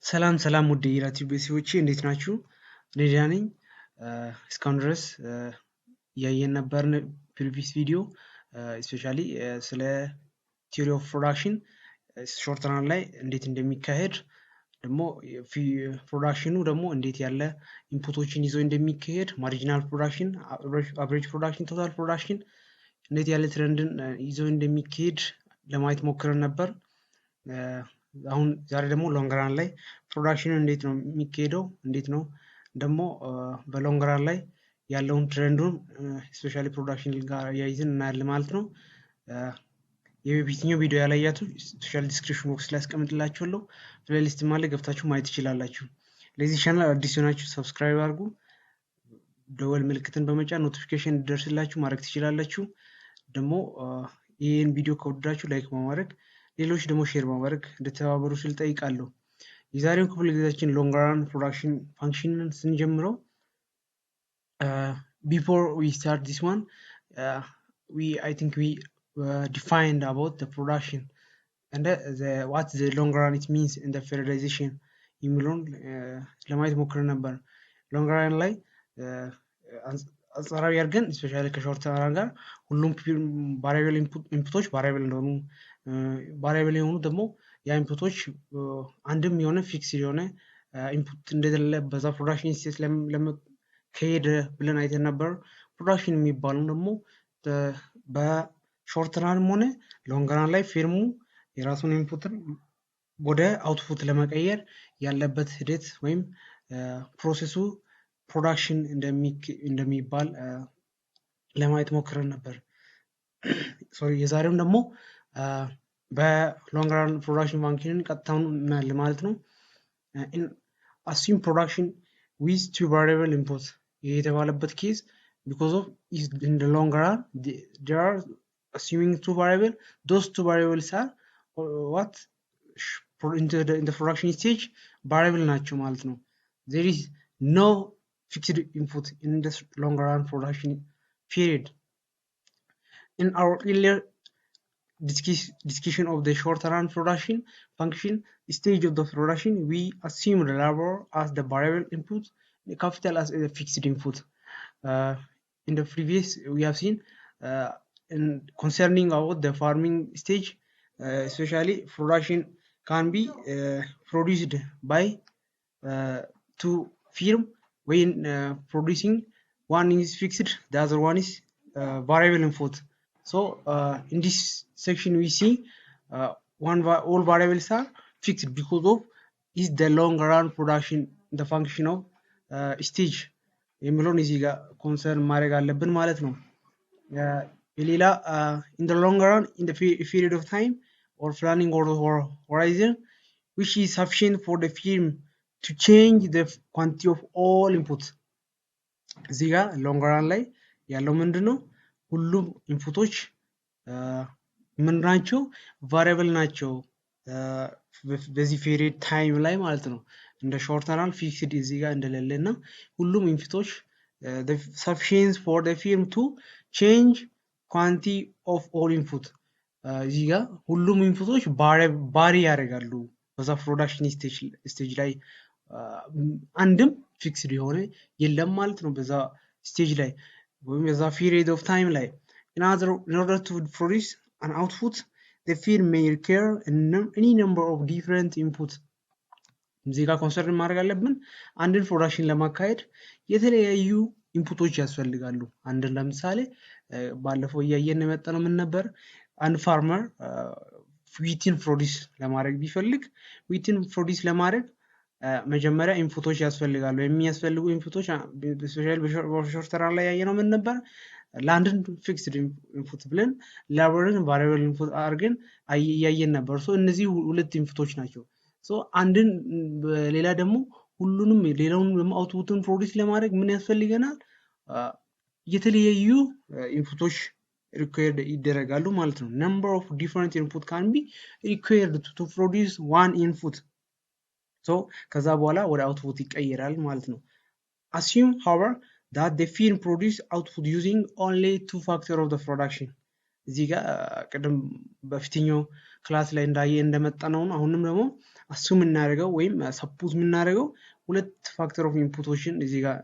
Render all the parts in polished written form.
ሰላም ውድ የዩቲዩብ ቤተሰቦቼ እንዴት ናችሁ? እኔ ደህና ነኝ። እስካሁን ድረስ ያየን ነበርን ፕሪቪየስ ቪዲዮ ስፔሻሊ ስለ ቲዮሪ ኦፍ ፕሮዳክሽን ሾርት ራን ላይ እንዴት እንደሚካሄድ ደግሞ ፕሮዳክሽኑ ደግሞ እንዴት ያለ ኢንፑቶችን ይዞ እንደሚካሄድ ማርጂናል ፕሮዳክሽን፣ አቨሬጅ ፕሮዳክሽን፣ ቶታል ፕሮዳክሽን እንዴት ያለ ትሬንድን ይዞ እንደሚካሄድ ለማየት ሞክረን ነበር። አሁን ዛሬ ደግሞ ሎንግ ራን ላይ ፕሮዳክሽኑ እንዴት ነው የሚካሄደው፣ እንዴት ነው ደግሞ በሎንግ ራን ላይ ያለውን ትሬንዱን ስፔሻሊ ፕሮዳክሽን ጋር ያይዘን እናያለን ማለት ነው። የበፊትኛው ቪዲዮ ያላያችሁ ስፔሻሊ ዲስክሪፕሽን ቦክስ ላይ አስቀምጥላችኋለሁ። ፕሌሊስት ማለት ገብታችሁ ማየት ትችላላችሁ። ለዚህ ቻናል አዲስ ሆናችሁ ሰብስክራይብ አድርጉ። ደወል ምልክትን በመጫን ኖቲፊኬሽን እንዲደርስላችሁ ማድረግ ትችላላችሁ። ደግሞ ይህን ቪዲዮ ከወደዳችሁ ላይክ በማድረግ ሌሎች ደግሞ ሼር በማድረግ እንድተባበሩ ስል ጠይቃለሁ። የዛሬውን ክፍለ ጊዜያችን ሎንግ ራን ፕሮዳክሽን ፋንክሽንን ስንጀምረው before we start this one I think we defined about the production and what the long run it means in the periodization የሚለውን ለማየት ሞክረን ነበር። ሎንግ ራን ላይ አንጻራዊ አድርገን ስፔሻሊ ከሾርት ራን ጋር ሁሉም ቫሪያብል ኢንፑቶች ቫሪያብል እንደሆኑ ቫሪያብል የሆኑ ደግሞ ያ ኢንፑቶች አንድም የሆነ ፊክስድ የሆነ ኢንፑት እንደሌለ በዛ ፕሮዳክሽን ስቴት ከሄደ ብለን አይተን ነበር። ፕሮዳክሽን የሚባለው ደግሞ በሾርት ራንም ሆነ ሎንግ ራን ላይ ፊርሙ የራሱን ኢንፑትን ወደ አውትፑት ለመቀየር ያለበት ሂደት ወይም ፕሮሰሱ ፕሮዳክሽን እንደሚባል ለማየት ሞክረን ነበር። የዛሬውም ደግሞ በሎንግ ራን ፕሮዳክሽን ፋንክሽንን ቀጥታውን እናያለን ማለት ነው። assume production with two variable inputs የተባለበት ኬዝ because of in the long run there are assuming two variable, those two variables are what in the production stage variable ናቸው ማለት ነው። there is no fixed input in the long run production period. In our earlier discussion of the short run production function stage of the production, we assume the labor as the variable input, the capital as a fixed input. In the previous we have seen in concerning about the farming stage, especially production can be produced by two firm when producing one is fixed, the other one is variable input. So in this section we see all variables are fixed because of is the long run production the function of stage የሚለውን እዚህ ጋር ኮንሰርን ማድረግ አለብን ማለት ነው። ሌላ in the long run in the period of time or planning or horizon which is sufficient for the firm to change the quantity of all inputs. እዚህ ጋር long run ላይ ያለው ምንድነው? ሁሉም ኢንፑቶች ምን ናቸው? ቫሪያብል ናቸው በዚህ ፔሪድ ታይም ላይ ማለት ነው። እንደ ሾርት ራን ፊክስድ እዚህ ጋር እንደሌለና ሁሉም ኢንፑቶች the sufficient for the firm to change quantity of all input እዚህ ጋር ሁሉም ኢንፑቶች ባሪ ያደርጋሉ በዛ ፕሮዳክሽን ስቴጅ ላይ አንድም ፊክስድ የሆነ የለም ማለት ነው። በዛ ስቴጅ ላይ ወይም በዛ ፔሪድ ኦፍ ታይም ላይ in order to produce an output the firm may require any number of different inputs. እዚህ ጋር ኮንሰርን ማድረግ አለብን። አንድን ፕሮዳክሽን ለማካሄድ የተለያዩ ኢንፑቶች ያስፈልጋሉ። አንድን ለምሳሌ ባለፈው እያየን የመጣነው ምን ነበር? አንድ ፋርመር ዊትን ፕሮዲስ ለማድረግ ቢፈልግ ዊትን ፕሮዲስ ለማድረግ መጀመሪያ ኢንፑቶች ያስፈልጋሉ። የሚያስፈልጉ ኢንፑቶች ስፔሻሊ በሾርት ራን ላይ ያየነው ምን ነበር? ለአንድን ፊክስድ ኢንፑት ብለን ላቦርን ቫሪያብል ኢንፑት አድርገን እያየን ነበር። እነዚህ ሁለት ኢንፑቶች ናቸው። አንድን ሌላ ደግሞ ሁሉንም ሌላውን ደግሞ አውትፑትን ፕሮዲስ ለማድረግ ምን ያስፈልገናል? የተለያዩ ኢንፑቶች ሪኳየርድ ይደረጋሉ ማለት ነው። number of different input can be required to produce one input. ከዛ በኋላ ወደ አውትፑት ይቀየራል ማለት ነው። assume however that the firm produce output using only two factors of the production. እዚህ ጋር ቅድም በፊትኛው ክላስ ላይ እንደመጣ ነው። አሁንም ደግሞ አሱም እናደርገው ወይም ሰፖዝ የምናደርገው ሁለት ፋክተር ኦፍ ኢንፑቶችን እዚህ ጋር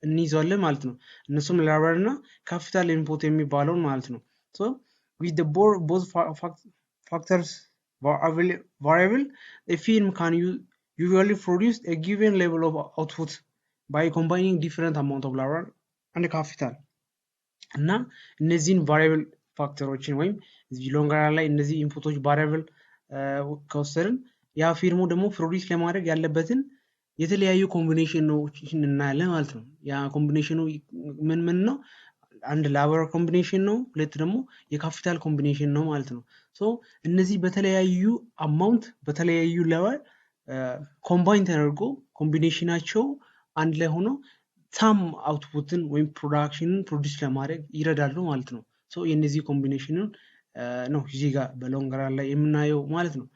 እንይዛለን ማለት ነው። እነሱም ላርቨር እና ካፒታል ኢንፑት የሚባለውን ማለት ነው። ሶ with the both factors variable, a firm can usually produce a given level of output by combining different amount of larval and capital እና እነዚህን ቫሪያብል ፋክተሮችን ወይም እዚህ ሎንግ ራን ላይ እነዚህ ኢንፑቶች ቫሪያብል ከወሰድን ያ ፊርሙ ደግሞ ፕሮዲስ ለማድረግ ያለበትን የተለያዩ ኮምቢኔሽኖችን እናያለን ማለት ነው። ያ ኮምቢኔሽኑ ምን ምን ነው? አንድ ላርቨር ኮምቢኔሽን ነው፣ ሁለት ደግሞ የካፒታል ኮምቢኔሽን ነው ማለት ነው። ሶ እነዚህ በተለያዩ አማውንት በተለያዩ ሌቨል ኮምባይን ተደርጎ ኮምቢኔሽናቸው አንድ ላይ ሆኖ ሳም አውትፑትን ወይም ፕሮዳክሽንን ፕሮዲስ ለማድረግ ይረዳሉ ማለት ነው። ሶ የነዚህ ኮምቢኔሽንን ነው እዚህ ጋር በሎንግ ራን ላይ የምናየው ማለት ነው።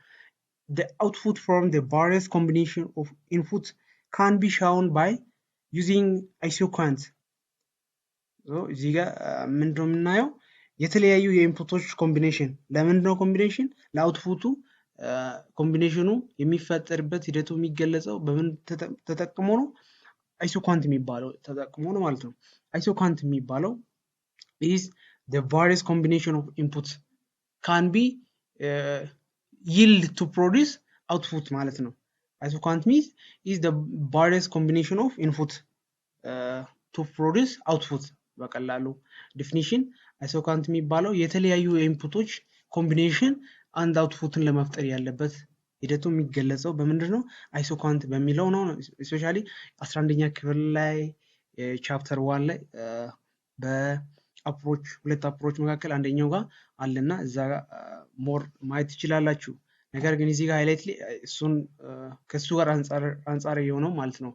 The output from the various combination of inputs can be shown by using isoquants. እዚህ ጋር ምንድነው የምናየው? የተለያዩ የኢንፑቶች ኮምቢኔሽን ለምንድነው ኮምቢኔሽን? ለአውትፑቱ ኮምቢኔሽኑ የሚፈጠርበት ሂደቱ የሚገለጸው በምን ተጠቅሞ ነው? isoquant የሚባለው ተጠቅሞ ነው ማለት ነው። isoquant የሚባለው is the various combination of inputs can be yield to produce output ማለት ነው። isoquant means is the various combination of input to produce output በቀላሉ ዲፊኒሽን isoquant የሚባለው የተለያዩ የኢንፑቶች ኮምቢኔሽን አንድ አውትፑትን ለመፍጠር ያለበት ሂደቱ የሚገለጸው በምንድነው? isoquant በሚለው ነው። ስፔሻሊ 11ኛ ክፍል ላይ ቻፕተር 1 ላይ በአፕሮች ሁለት አፕሮች መካከል አንደኛው ጋር አለና እዛ ሞር ማየት ትችላላችሁ። ነገር ግን እዚህ ጋር ሃይላይት እሱን ከሱ ጋር አንጻር የሆነው ማለት ነው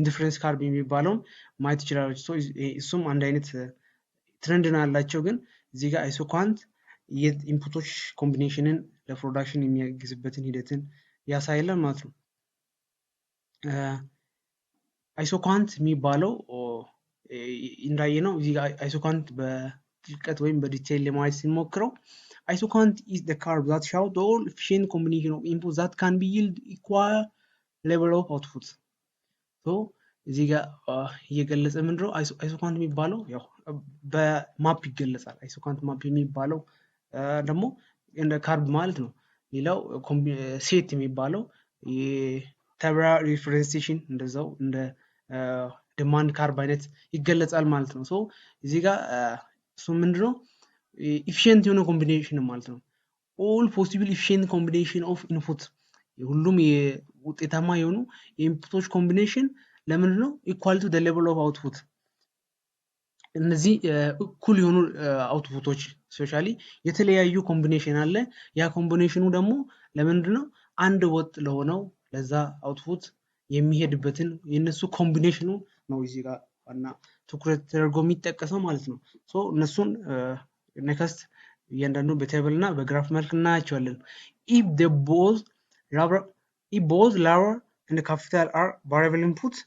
ዲፈረንስ ካርብ የሚባለው ማየት ትችላላችሁ። ሶ እሱም አንድ አይነት ትሬንድ ነው ያላቸው። ግን እዚህ ጋር isoquant የኢንፑቶች ኮምቢኔሽንን ለፕሮዳክሽን የሚያግዝበትን ሂደትን ያሳያል ማለት ነው። isoquant የሚባለው እንዳየነው እዚህ ጋር isoquant በጥልቀት ወይም በዲቴይል ለማየት ሲሞክረው isoquant is the curve that shows the all efficient combination of inputs that can be yield equal level of output. so እዚህ ጋር እየገለጸ ምንድነው isoquant የሚባለው ያው በማፕ ይገለጻል። isoquant ማፕ የሚባለው ደግሞ እንደ ካርብ ማለት ነው። ሌላው ሴት የሚባለው የታብራ ሪፍረንሴሽን እንደዛው እንደ ዲማንድ ካርብ አይነት ይገለጻል ማለት ነው። ሶ እዚህ ጋር እሱ ምንድነው ኢፊሺየንት የሆነ ኮምቢኔሽን ማለት ነው። all possible efficient combination of input ሁሉም ውጤታማ የሆኑ የኢንፑቶች ኮምቢኔሽን ለምንድነው ኢኳል ቱ the level of output እነዚህ እኩል የሆኑ አውትፑቶች ስፔሻሊ የተለያዩ ኮምቢኔሽን አለ። ያ ኮምቢኔሽኑ ደግሞ ለምንድነው አንድ ወጥ ለሆነው ለዛ አውትፑት የሚሄድበትን የነሱ ኮምቢኔሽኑ ነው እዚህ ጋር እና ትኩረት ተደርጎ የሚጠቀሰው ማለት ነው። ሶ እነሱን ኔክስት እያንዳንዱ በቴብል እና በግራፍ መልክ እናያቸዋለን። if both larval and the capital are variable inputs,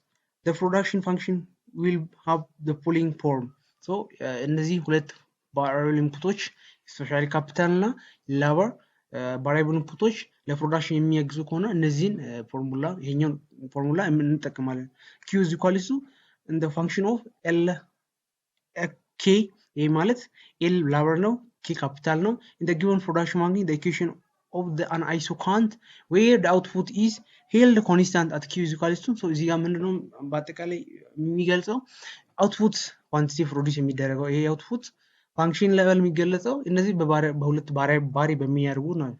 the production function will have the following form. so እነዚህ ሁለት variable inputoች ስፔሻሊ ካፒታል እና larval variable inpuቶች ለፕሮዳክሽን የሚያግዙ ከሆነ እነዚህን ፎርሙላ ይሄኛው ፎርሙላ እንጠቀማለን። q is equal to in the function of l k ይሄ ማለት l larval ነው k capital ነው in the given production function the equation of an isoquant where the output is held constant at q is equal to so እዚህ ጋር ምንድነው በአጠቃላይ የሚገልጸው አውትፑት ኳንቲቲ ፕሮዲዩስ የሚደረገው ይሄ አውትፑት ፋንክሽን ሌቨል የሚገለጸው እነዚህ በሁለት ባሪ በሚያደርጉ ነው።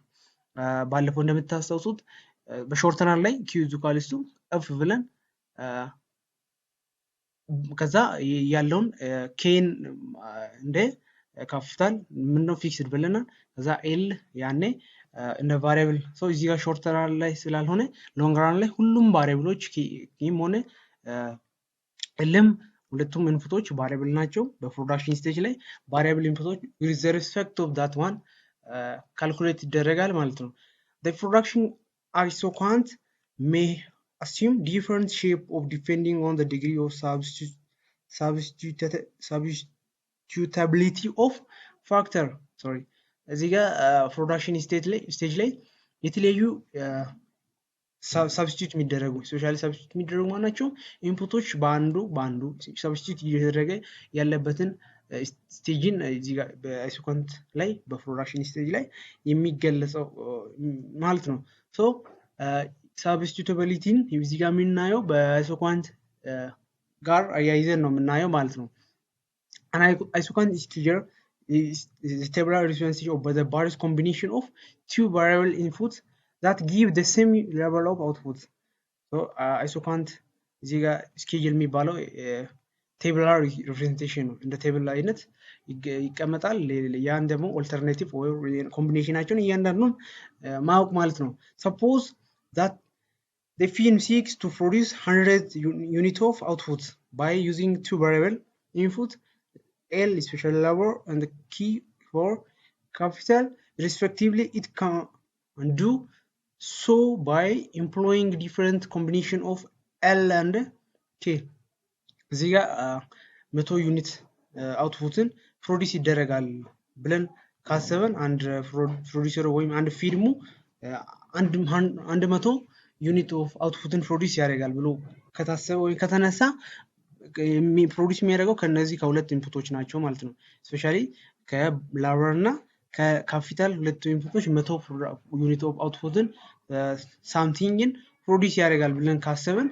ባለፈው እንደምታስታውሱት በሾርተናል ላይ q is equal to f ብለን ከዛ ያለውን ኬን እንደ ካፒታል ምንድነው ፊክስድ ብለናል። ከዛ ኤል ያኔ እንደ ቫሪያብል ሶ እዚህ ጋር ሾርተናል ላይ ስላልሆነ ሎንግ ራን ላይ ሁሉም ቫሪያብሎች ኪም ሆነ ኤልም ሁለቱም ኢንፑቶች ቫሪያብል ናቸው። በፕሮዳክሽን ስቴጅ ላይ ቫሪያብል ኢንፑቶች with the respect of that one ካልኩሌት ይደረጋል ማለት ነው። the production isoquant may assume different shape of depending on the degree of substitutability of factor እዚህ ጋር ፕሮዳክሽን ስቴጅ ላይ የተለያዩ substitute የሚደረጉ ስፔሻሊ substitute የሚደረጉ ማናቸው ኢንፑቶች በአንዱ substitute እየተደረገ ያለበትን ስቴጅን እዚህ ጋር በአይሶኳንት ላይ በፕሮዳክሽን ስቴጅ ላይ የሚገለጸው ማለት ነው። ሶ substitutability እዚህ ጋር የምናየው በአይሶኳንት ጋር አያይዘን ነው የምናየው ማለት ነው። An isoquant integer is the tabular representation of the various combination of two variable inputs that give the same level of output. So isoquant እዚህ ጋር schedule የሚባለው tabular representation ነው። እንደ ቴብል አይነት ይቀመጣል። ያን ደግሞ ኦልተርኔቲቭ ወይ ኮምቢኔሽናቸውን እያንዳንዱን ማወቅ ማለት ነው። Suppose that the film seeks to produce 100 unit of output by using two variable input L special labor and the key for capital respectively. It can do so by employing different combination of L and K. እዚህ ጋር 100 ዩኒት አውትፑትን ፕሮዲስ ይደረጋል ብለን ካሰበን አንድ ፕሮዲሰር ወይም አንድ ፊልሙ 100 ዩኒት ኦፍ አውትፑትን ፕሮዲስ ያደርጋል ብሎ ከታሰበ ወይ ከተነሳ ፕሮዲስ የሚያደርገው ከነዚህ ከሁለት ኢንፑቶች ናቸው ማለት ነው። ስፔሻሊ ከላበር እና ከካፒታል ሁለት ኢንፑቶች 100 ዩኒት ኦፍ አውትፑትን ሳምቲንግን ፕሮዲስ ያደርጋል ብለን ካሰብን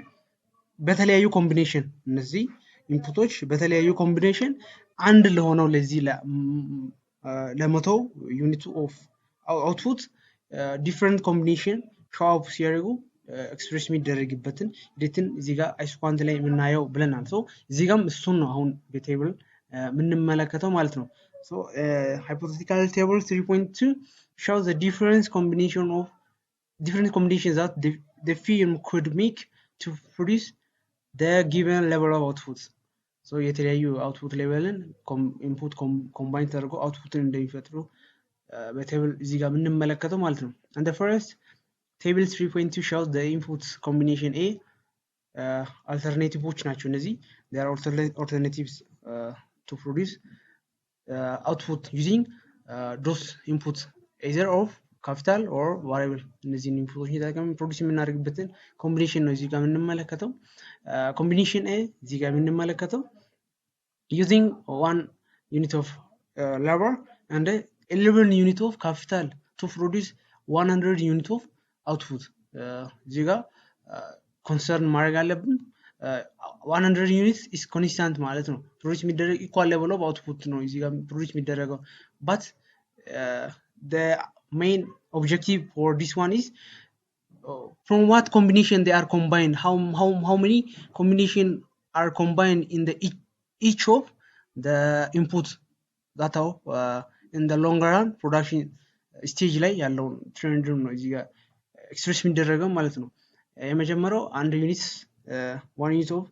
በተለያዩ ኮምቢኔሽን እነዚህ ኢንፑቶች በተለያዩ ኮምቢኔሽን አንድ ለሆነው ለዚህ ለ100 ዩኒት ኦፍ አውትፑት ዲፈረንት ኮምቢኔሽን ሾው አፕ ሲያደርጉ ኤክስፕሬስ የሚደረግበትን ሂደትን እዚህ ጋር አይሶኳንት ላይ የምናየው ብለናል። ሶ እዚህ ጋርም እሱን ነው አሁን በቴብል የምንመለከተው ማለት ነው። ሶ hypothetical table 3.2 shows the different combinations that the film could make to produce the given level of output. ሶ የተለያዩ አውትፑት ሌቨልን ኢንፑት ኮምባይን ተደርጎ አውትፑትን እንደሚፈጥሩ በቴብል እዚህ ጋር የምንመለከተው ማለት ነው። and the first table 3.2 shows the inputs combination A alternatives ናቸው እነዚህ there are alternatives to produce output using those inputs either of capital or variable እነዚህን ኢንፑቶች ተጠቅመን ፕሮዲስ የምናደርግበትን ኮምቢኔሽን ነው እዚህ ጋር የምንመለከተው። ኮምቢኔሽን A እዚህ ጋር የምንመለከተው using 1 unit of labor and 11 unit of capital to produce 100 unit of output. እዚህ ጋር ኮንሰርን ማድረግ አለብን 100 units is constant ማለት ነው። ፕሮዲስ የሚደረግ equal level of output ነው እዚህ ጋር ፕሮዲስ የሚደረገው but the main objective for this one is from what combination they are combined, how many combination are combined in the each of the input that are in the longer run production stage ላይ ያለው ትሬንድ ነው እዚህ ጋር ኤክስፕሬስ የሚደረገው ማለት ነው። የመጀመሪያው አንድ ዩኒት 1 ዩኒት ኦፍ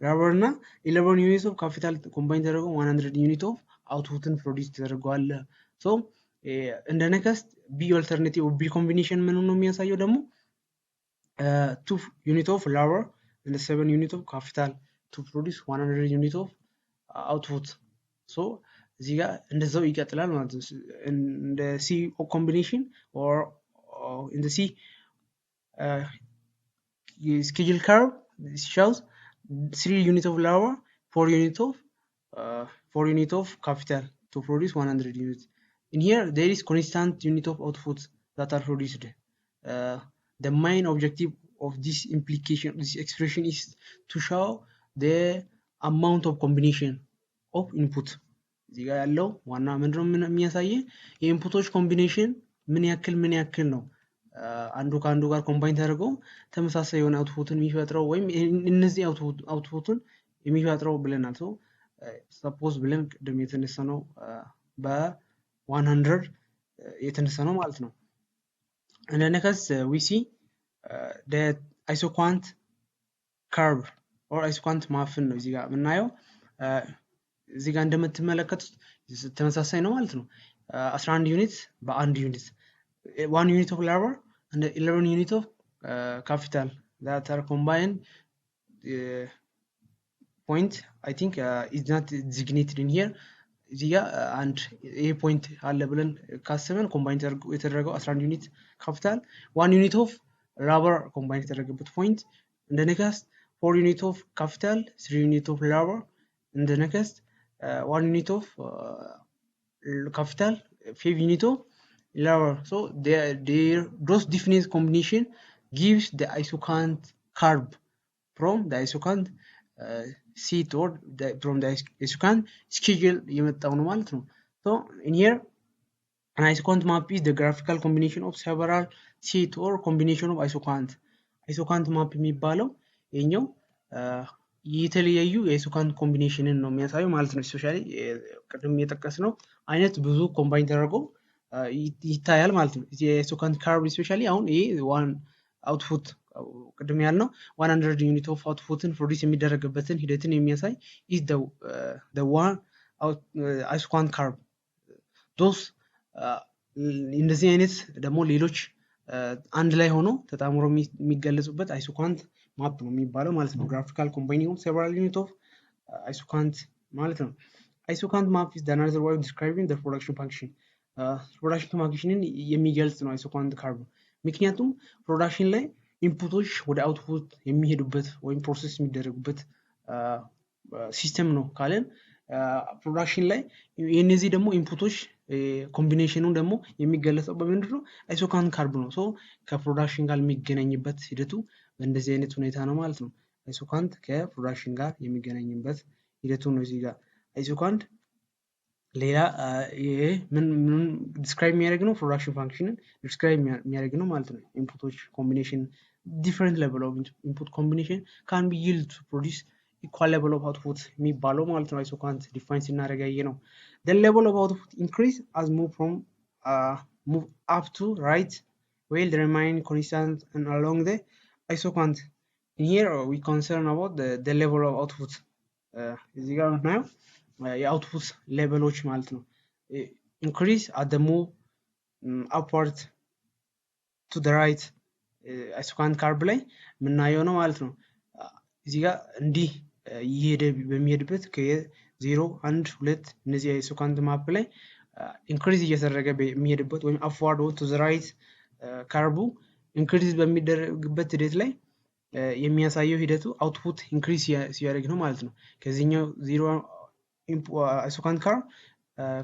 ራበር እና 11 ዩኒት ኦፍ ካፒታል ኮምባይን ተደርገው 100 ዩኒት ኦፍ አውትፑትን ፕሮዲስ ተደርጓል። ሶ እንደ ኔክስት ቢ ኦልተርኔቲቭ ቢ ኮምቢኔሽን ምን ነው የሚያሳየው ደግሞ 2 ዩኒት ኦፍ ላበር and 7 ዩኒት ኦፍ ካፒታል to produce 100 ዩኒት ኦፍ አውትፑት። ሶ እዚህ ጋር እንደዛው ይቀጥላል ማለት ነው። እንደ ሲ ኮምቢኔሽን or in the C schedule curve this shows 3 unit of labor, 4 unit of capital to produce 100 units. In here there is constant unit of output that are produced. The main objective of this expression is to show the amount of combination of input. እዚህ ጋር ያለው ዋና ምንድነው የሚያሳየ የኢንፑቶች ኮምቢኔሽን ምን ያክል ነው አንዱ ከአንዱ ጋር ኮምባይን ተደርገው ተመሳሳይ የሆነ አውትፑትን የሚፈጥረው ወይም እነዚህ አውትፑትን የሚፈጥረው ብለናል። ሶ ሰፖዝ ብለን ቅድም የተነሳነው በ100 የተነሳነው ማለት ነው። and then next we see the isoquant curve or isoquant ማፍን ነው እዚህ ጋር የምናየው። እዚህ ጋር እንደምትመለከቱት ተመሳሳይ ነው ማለት ነው። 11 ዩኒት በአንድ ዩኒት 1 unit of labor and 11 unit of capital that are combined. Point I think is not designated in here. እዚህ ጋር አንድ ኤ ፖይንት አለ ብለን ካሰበን ኮምባይን የተደረገው 11 ዩኒት ካፒታል 1 ዩኒት ኦፍ ላበር ኮምባይን የተደረገበት ፖይንት እንደ ኔክስት 4 ዩኒት ኦፍ ካፒታል 3 ዩኒት ኦፍ ላበር እንደ ኔክስት 1 ዩኒት ኦፍ capital 5 unit of lower. So those definite combination gives the isoquant curve from the isoquant seat or from the isoquant schedule የመጣው ነው ማለት ነው። So in here an isoquant map is the graphical combination of several seat or combination of isoquant. isoquant map የሚባለው የኛው የተለያዩ የአይሶኳንት ኮምቢኔሽንን ነው የሚያሳየው ማለት ነው። ስፔሻሊ ቅድም የጠቀስነው አይነት ብዙ ኮምባይን ተደርጎ ይታያል ማለት ነው። እዚህ የአይሶኳንት ካርቭ ስፔሻሊ አሁን ይሄ ዋን አውትፑት ቅድም ያልነው 100 ዩኒት ኦፍ አውትፑትን ፕሮዲስ የሚደረግበትን ሂደትን የሚያሳይ is the one አይሶኳንት ካርቭ ዶስ እንደዚህ አይነት ደግሞ ሌሎች አንድ ላይ ሆኖ ተጣምሮ የሚገለጹበት አይሶኳንት ማፕ ነው የሚባለው ማለት ነው። graphical combining of several units of isoquant ማለት ነው። isoquant map is another way of describing the production function. production functionን የሚገልጽ ነው isoquant curve። ምክንያቱም ፕሮዳክሽን ላይ ኢንፑቶች ወደ አውትፑት የሚሄዱበት ወይም ፕሮሰስ የሚደረጉበት ሲስተም ነው ካለን ፕሮዳክሽን ላይ የነዚህ ደግሞ ኢንፑቶች ኮምቢኔሽኑ ደግሞ የሚገለጸው በምንድነው አይሶኳንት ካርቭ ነው። ሶ ከፕሮዳክሽን ጋር የሚገናኝበት ሂደቱ በእንደዚህ አይነት ሁኔታ ነው ማለት ነው። አይሶኳንት ከፕሮዳክሽን ጋር የሚገናኝበት ሂደቱ ነው። እዚህ ጋር አይሶኳንት ሌላ ምን ዲስክራይብ የሚያደርግ ነው ፕሮዳክሽን ፋንክሽንን ዲስክራይብ የሚያደርግ ነው ማለት ነው። ኢንፑቶች ኮምቢኔሽን different level of input combination can be used to produce equal level of output የሚባለው ማለት ነው። አይሶኳንት ዲፋይን ስናደርግ ነው the level of output increase as move up to right while the remain constant and along the isoquant. In here we concern about the level of output እዚህ ጋር ነው የአውትፑት ሌቨሎች ማለት ነው። increase at the move upward to the right አይሶኳንት ካርቭ ላይ የምናየው ነው ማለት ነው። እዚህ ጋር እንዲህ እየሄደ በሚሄድበት ከ0 1 2 እነዚህ አይሶኳንት ማፕ ላይ ኢንክሪዝ እየተደረገ በሚሄድበት ወይም አፕዋርድ ቱ ዘ ራይት ካርቭ ኢንክሪዝ በሚደረግበት ሂደት ላይ የሚያሳየው ሂደቱ አውትፑት ኢንክሪዝ ሲያደርግ ነው ማለት ነው። ከዚህኛው 0 አይሶኳንት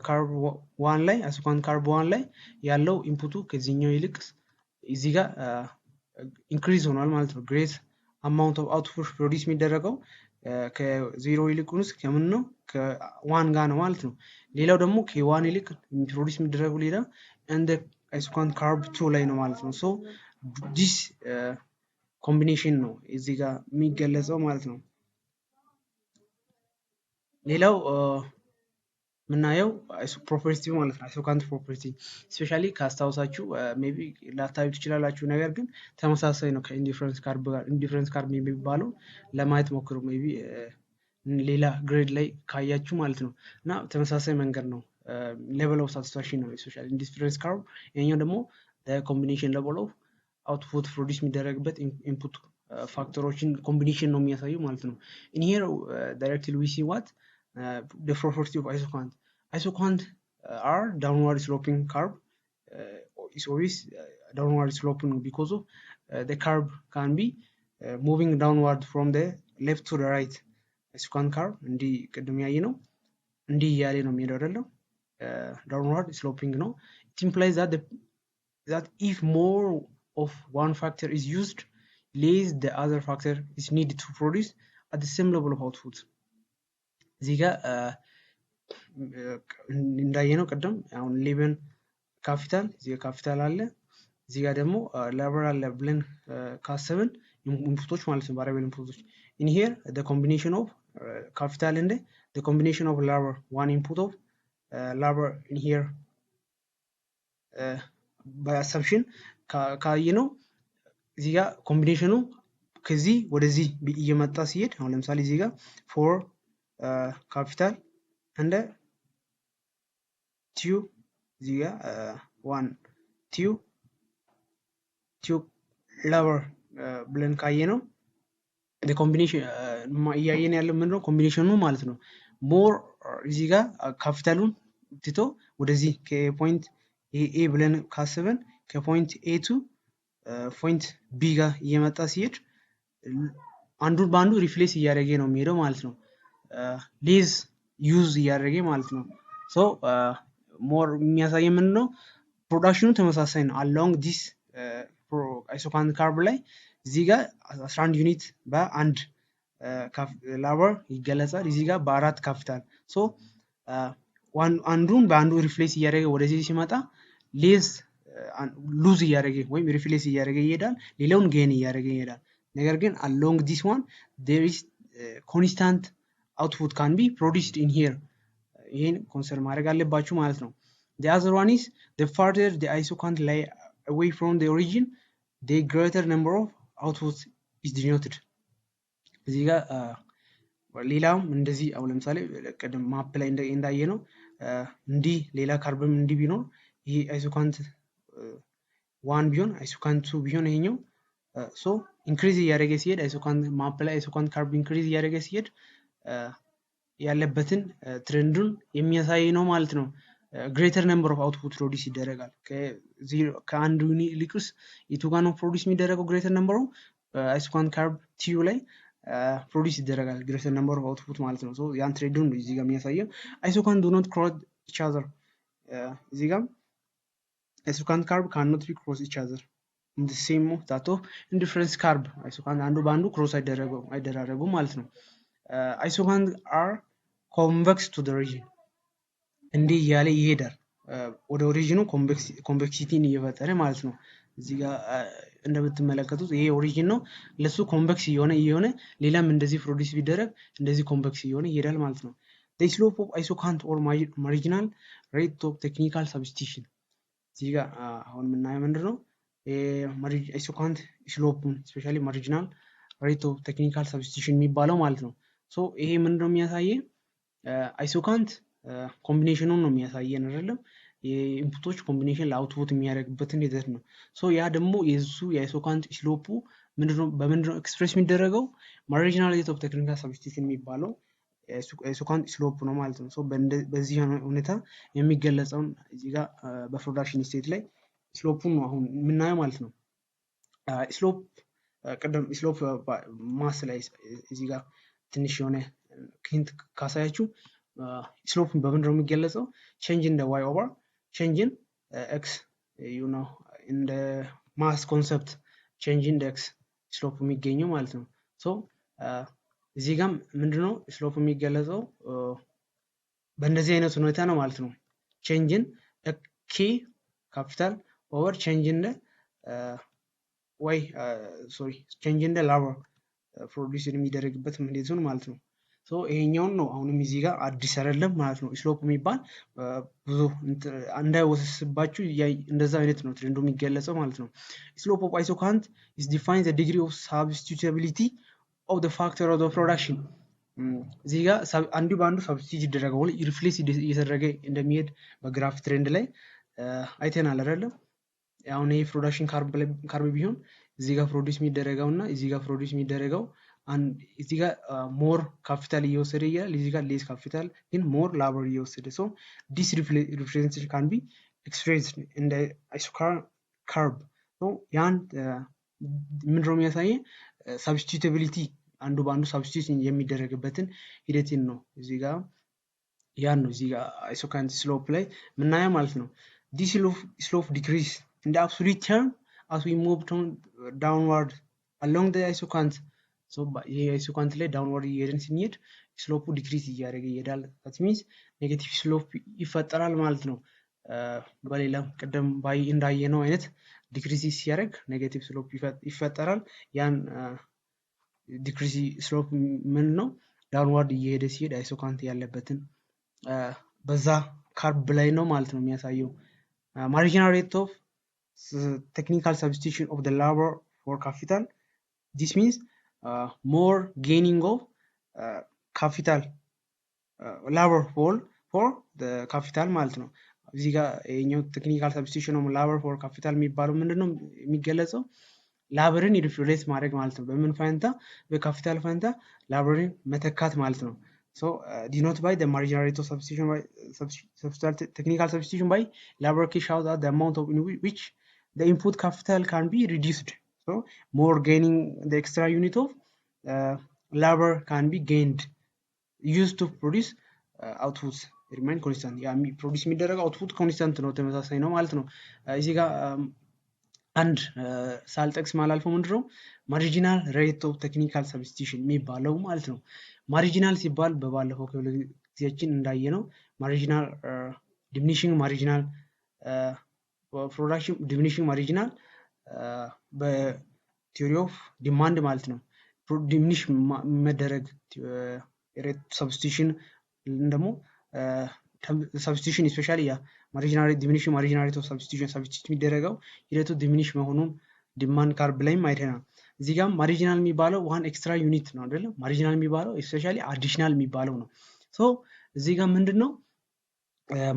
ካርቭ 1 ላይ አይሶኳንት ካርቭ 1 ላይ ያለው ኢንፑቱ ከዚህኛው ይልቅ እዚህ ጋር ኢንክሪዝ ሆኗል ማለት ነው። ግሬት አማውንት ኦፍ አውትፑት ፕሮዲስ የሚደረገው ከ0 ይልቁንስ ከምን ነው ከ1 ጋር ነው ማለት ነው። ሌላው ደግሞ ከ1 ይልቅ ፕሮዲስ የሚደረገው ሌላ እንደ አይሶኳንት ካርቭ 2 ላይ ነው ማለት ነው። ሶ ዲስ ኮምቢኔሽን ነው እዚህ ጋር የሚገለጸው ማለት ነው። ሌላው ምናየው ፕሮፐርቲ ማለት ነው። አይሶኳንት ፕሮፐርቲ ስፔሻሊ ካስታውሳችሁ ሜቢ ላታዩ ትችላላችሁ፣ ነገር ግን ተመሳሳይ ነው ከኢንዲፈረንስ ካርቭ ጋር። ኢንዲፈረንስ ካርቭ የሚባለው ለማየት ሞክሩ ሜቢ ሌላ ግሬድ ላይ ካያችሁ ማለት ነው። እና ተመሳሳይ መንገድ ነው ሌቨል ኦፍ ሳቲስፋክሽን ነው ስፔሻሊ ኢንዲፈረንስ ካርቭ። ይሄኛው ደግሞ ኮምቢኔሽን ሌቨል ኦፍ አውትፑት ፕሮዲስ የሚደረግበት ኢንፑት ፋክተሮችን ኮምቢኔሽን ነው የሚያሳየው ማለት ነው። in here directly we see what the property of isoquant. Isoquant are downward sloping curve is always downward sloping because of the curve can be moving downward from the left to the right. Isoquant curve እንዲህ ቅድም ያየ ነው እንዲህ ያለ ነው የሚሄደው አይደለም downward sloping ነው። it implies that if more of one factor is used less the other factor is needed to produce at the same level of output. እዚህ ጋር እንዳየነው ቀደም አሁን ሌቨን ካፒታል እዚህ ጋር ካፒታል አለ እዚህ ጋር ደግሞ ሌቨል አለ ብለን ካሰብን ኢንፑቶች ማለት ነው ቫሪያብል ኢንፑቶች in here the combination of capital and the combination of lever one input of lever in here by assumption ካየነው እዚህ ጋር ኮምቢኔሽኑ ከዚህ ወደዚህ እየመጣ ሲሄድ አሁን ለምሳሌ እዚህ ጋር for capital and 2 እዚህ ጋር 1 2 lever ብለን ካየነው the combination እያየን ያለው ምንድነው ኮምቢኔሽኑ ማለት ነው ሞር እዚህ ጋር ካፒታሉን ትቶ ወደዚህ ከፖይንት ኤ ብለን ካስበን ከፖይንት ኤ ቱ ፖይንት ቢ ጋር እየመጣ ሲሄድ አንዱን በአንዱ ሪፕሌስ እያደረገ ነው የሚሄደው ማለት ነው። ሌዝ ዩዝ እያደረገ ማለት ነው። ሶ ሞር የሚያሳየው ምንድን ነው? ፕሮዳክሽኑ ተመሳሳይ ነው። አሎንግ ዲስ አይሶኳንት ካርብ ላይ እዚህ ጋር 11 ዩኒት በአንድ ላበር ይገለጻል። እዚህ ጋር በአራት ካፒታል። ሶ አንዱን በአንዱ ሪፕሌስ እያደረገ ወደዚህ ሲመጣ ሌዝ ሉዝ እያደረገ ወይም ሪፕሌስ እያደረገ ይሄዳል። ሌላውን ጌን እያደረገ ይሄዳል። ነገር ግን along this one there is constant output can be produced in here. ይሄን ኮንሰርን ማድረግ አለባችሁ ማለት ነው። the other one is the farther the isoquant lie away from the origin the greater number of outputs is denoted. እዚህ ጋር ሌላም እንደዚህ አሁን ለምሳሌ ቀደም ማፕ ላይ እንዳየ ነው እንዲህ ሌላ ካርብም እንዲህ ቢኖር ይሄ isoquant 1 ቢሆን isoquant 2 ቢሆን ይሄኛው ሶ ኢንክሪዝ እያደረገ ሲሄድ isoquant ማፕ ላይ isoquant ካርብ ኢንክሪዝ እያደረገ ሲሄድ ያለበትን ትሬንዱን የሚያሳይ ነው ማለት ነው። ግሬተር ነምበር ኦፍ አውትፑት ፕሮዲዩስ ይደረጋል። ከአንዱ ሊክስ የቱ ጋር ነው ፕሮዲዩስ የሚደረገው? ግሬተር ነምበሩ isoquant ካርብ ቲዩ ላይ ፕሮዲዩስ ይደረጋል። ግሬተር ነምበር ኦፍ አውትፑት ማለት ነው። ሶ ያን ትሬንዱን እዚህ ጋር የሚያሳየው isoquant do not cross each other። እዚህ ጋር isoquant ካርብ cannot be cross each other in the same that of indifference carb isoquant አንዱ ባንዱ ክሮስ አይደራረጉ ማለት ነው። isoquant are convex to the region እንዲህ ያለ ይሄዳል ወደ ኦሪጂኑ ኮንቬክሲቲን እየፈጠረ ማለት ነው። እዚህ ጋር እንደምትመለከቱት ይሄ ኦሪጂን ነው። ለሱ ኮንቬክስ እየሆነ ሌላም እንደዚህ ፕሮዲዩስ ቢደረግ እንደዚህ ኮንቬክስ እየሆነ ይሄዳል ማለት ነው። the slope of isoquant or marginal rate of technical substitution እዚህ ጋር አሁን የምናየው ምንድነው? isoquant ስሎፑን ስፔሻሊ ማርጂናል ሬት ኦፍ ቴክኒካል ሰብስቲቱሽን የሚባለው ማለት ነው። ሶ ይሄ ምንድነው የሚያሳየው? isoquant ኮምቢኔሽኑን ነው የሚያሳየን አይደለም? የኢንፑቶች ኮምቢኔሽን ለአውትፑት የሚያደርግበትን ሂደት ነው። ሶ ያ ደግሞ የሱ የisoquant ስሎፑ በምንድነው ኤክስፕሬስ የሚደረገው? ማርጂናል ሬት ኦፍ ቴክኒካል ሰብስቲቱሽን የሚባለው isoquant ስሎፕ ነው ማለት ነው። ሶ በዚህ ሁኔታ የሚገለጸውን እዚህ ጋር በፕሮዳክሽን ስቴት ላይ ስሎፑን ነው አሁን የምናየው ማለት ነው። ስሎፕ ቀደም ስሎፕ ማስ ላይ እዚህ ጋር ትንሽ የሆነ ሂንት ካሳያችሁ ስሎፕ በምንድነው የሚገለጸው? change in the y over change in x, you know, in the mass concept change in the x ስሎፕ የሚገኘው ማለት ነው። ሶ እዚህ ጋር ምንድነው ስሎፕ የሚገለጸው? በእንደዚህ አይነት ሁኔታ ነው ማለት ነው። change in k capital over change in the change in the labor ፕሮዲዩስ የሚደረግበት ሂደቱን ማለት ነው። ሶ ይሄኛውን ነው አሁንም እዚህ ጋር አዲስ አይደለም ማለት ነው። ስሎፕ የሚባል ብዙ እንዳይወስስባችሁ እንደዛ አይነት ነው ትሬንዱ የሚገለጸው ማለት ነው። slope of isoquant is defines the degree of substitutability of the factor of the production። እዚህ ጋር አንዱ በአንዱ ሰብስቲት ይደረጋል ወይ ሪፕሌስ እየተደረገ እንደሚሄድ በግራፍ ትሬንድ ላይ አይተናል አይደለም? አሁን ይሄ ፕሮዳክሽን ካርብ ቢሆን እዚህ ጋር ፕሮዲዩስ የሚደረገውና እዚህ ጋር ፕሮዲዩስ የሚደረገው እዚህ ጋር ሞር ካፒታል እየወሰደ ይላል፣ እዚህ ጋር ሌስ ካፒታል ግን ሞር ላቦር እየወሰደ ሶ ዲስ ሪፕሬዘንቴሽን ካን ቢ ኤክስፕሬስድ ኢን ዘ isoquant ካርብ። ሶ ያን ምንድነው የሚያሳየው? ሰብስቲቱቢሊቲ አንዱ በአንዱ ሰብስቲቱሽን የሚደረግበትን ሂደትን ነው እዚህ ጋር ያን ነው እዚህ ጋር isoquant ስሎፕ ላይ ምናየው ማለት ነው። this slope decrease in the absolute term as we move downward along the isoquant. so ይሄ isoquant ላይ downward እየሄድን ስንሄድ ስሎፑ ዲክሪዝ እያደረገ ይሄዳል። that means ኔጌቲቭ ስሎፕ ይፈጠራል ማለት ነው። በሌላም ቀደም እንዳየነው አይነት ዲክሪዝ ሲያደርግ ኔጌቲቭ ስሎፕ ይፈጠራል። ያን ዲክሪዝ ስሎፕ ምን ነው? ዳውንዋርድ እየሄደ ሲሄድ isoquant ያለበትን በዛ ካርብ ላይ ነው ማለት ነው የሚያሳየው። marginal rate of technical substitution of the labor for capital, this means more gaining of capital labor for the capital ማለት ነው። እዚህ ጋር የኛው ቴክኒካል ሰብስቲቱሽን ኦፍ labor for capital የሚባለው ምንድነው የሚገለጸው? ላበርን ሪፕሌስ ማድረግ ማለት ነው። በምን ፋንታ? በካፒታል ፋንታ ላበርን መተካት ማለት ነው። So denoted by the marginal rate of substitution by technical substitution by labor cash out the amount of in which the input capital can be reduced. So more gaining the extra unit of labor can be gained used to produce outputs remain constant. ያ ፕሮዲስ የሚደረገው አውትፑት ኮንስታንት ነው፣ ተመሳሳይ ነው ማለት ነው። እዚህ ጋር አንድ ሳልጠቅስ ማላልፈው ምንድነው ማርጂናል ሬት ኦፍ ቴክኒካል ሰብስቲቱሽን የሚባለው ማለት ነው። ማርጂናል ሲባል በባለፈው ክፍለ ጊዜያችን እንዳየነው ማርጂናል ዲሚኒሽንግ ማርጂናል ፕሮዳክሽን ዲሚኒሽንግ ማርጂናል በቲዮሪ ኦፍ ዲማንድ ማለት ነው። ዲሚኒሽ መደረግ ሬት ሰብስቲቱሽን ደግሞ substitution especially marginal diminution marginal rate of substitution substitute የሚደረገው ሂደቱ ዲሚኒሽ መሆኑን ዲማንድ ካርብ ላይም አይተናል። እዚህ ጋር ማርጂናል የሚባለው ዋን ኤክስትራ ዩኒት ነው አይደል? ማርጂናል የሚባለው especially additional የሚባለው ነው። ሶ እዚህ ጋር ምንድነው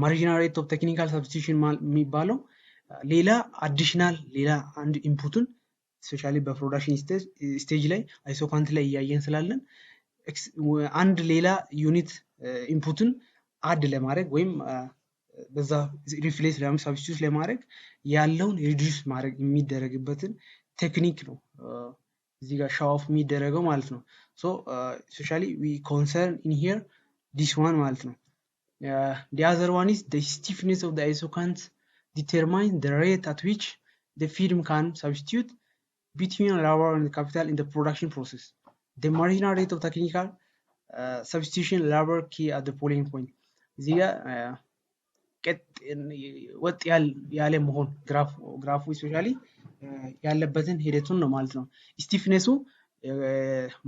ማርጂናል ሬት ኦፍ ቴክኒካል ሰብስቲቱሽን የሚባለው ሌላ አዲሽናል ሌላ አንድ ኢንፑትን especially በፕሮዳክሽን ስቴጅ ላይ አይሶኳንት ላይ እያየን ስላለን አንድ ሌላ ዩኒት ኢንፑትን አድ ለማድረግ ወይም በዛ ሪፕሌስ ለማድረግ ሰብስቲቱት ለማድረግ ያለውን ሪዲዩስ ማድረግ የሚደረግበትን ቴክኒክ ነው እዚህ ጋር ሾው ኦፍ የሚደረገው ማለት ነው። ሶ especially we concern in here this one ማለት ነው። The other one is the stiffness of the isoquants determine the rate at which the film can substitute between labor and capital in the production process. The marginal rate of technical substitution labor key at the polling point. እዚህ ጋር ወጥ ያለ መሆን ግራፉ ስፔሻሊ ያለበትን ሂደቱን ነው ማለት ነው። ስቲፍነሱ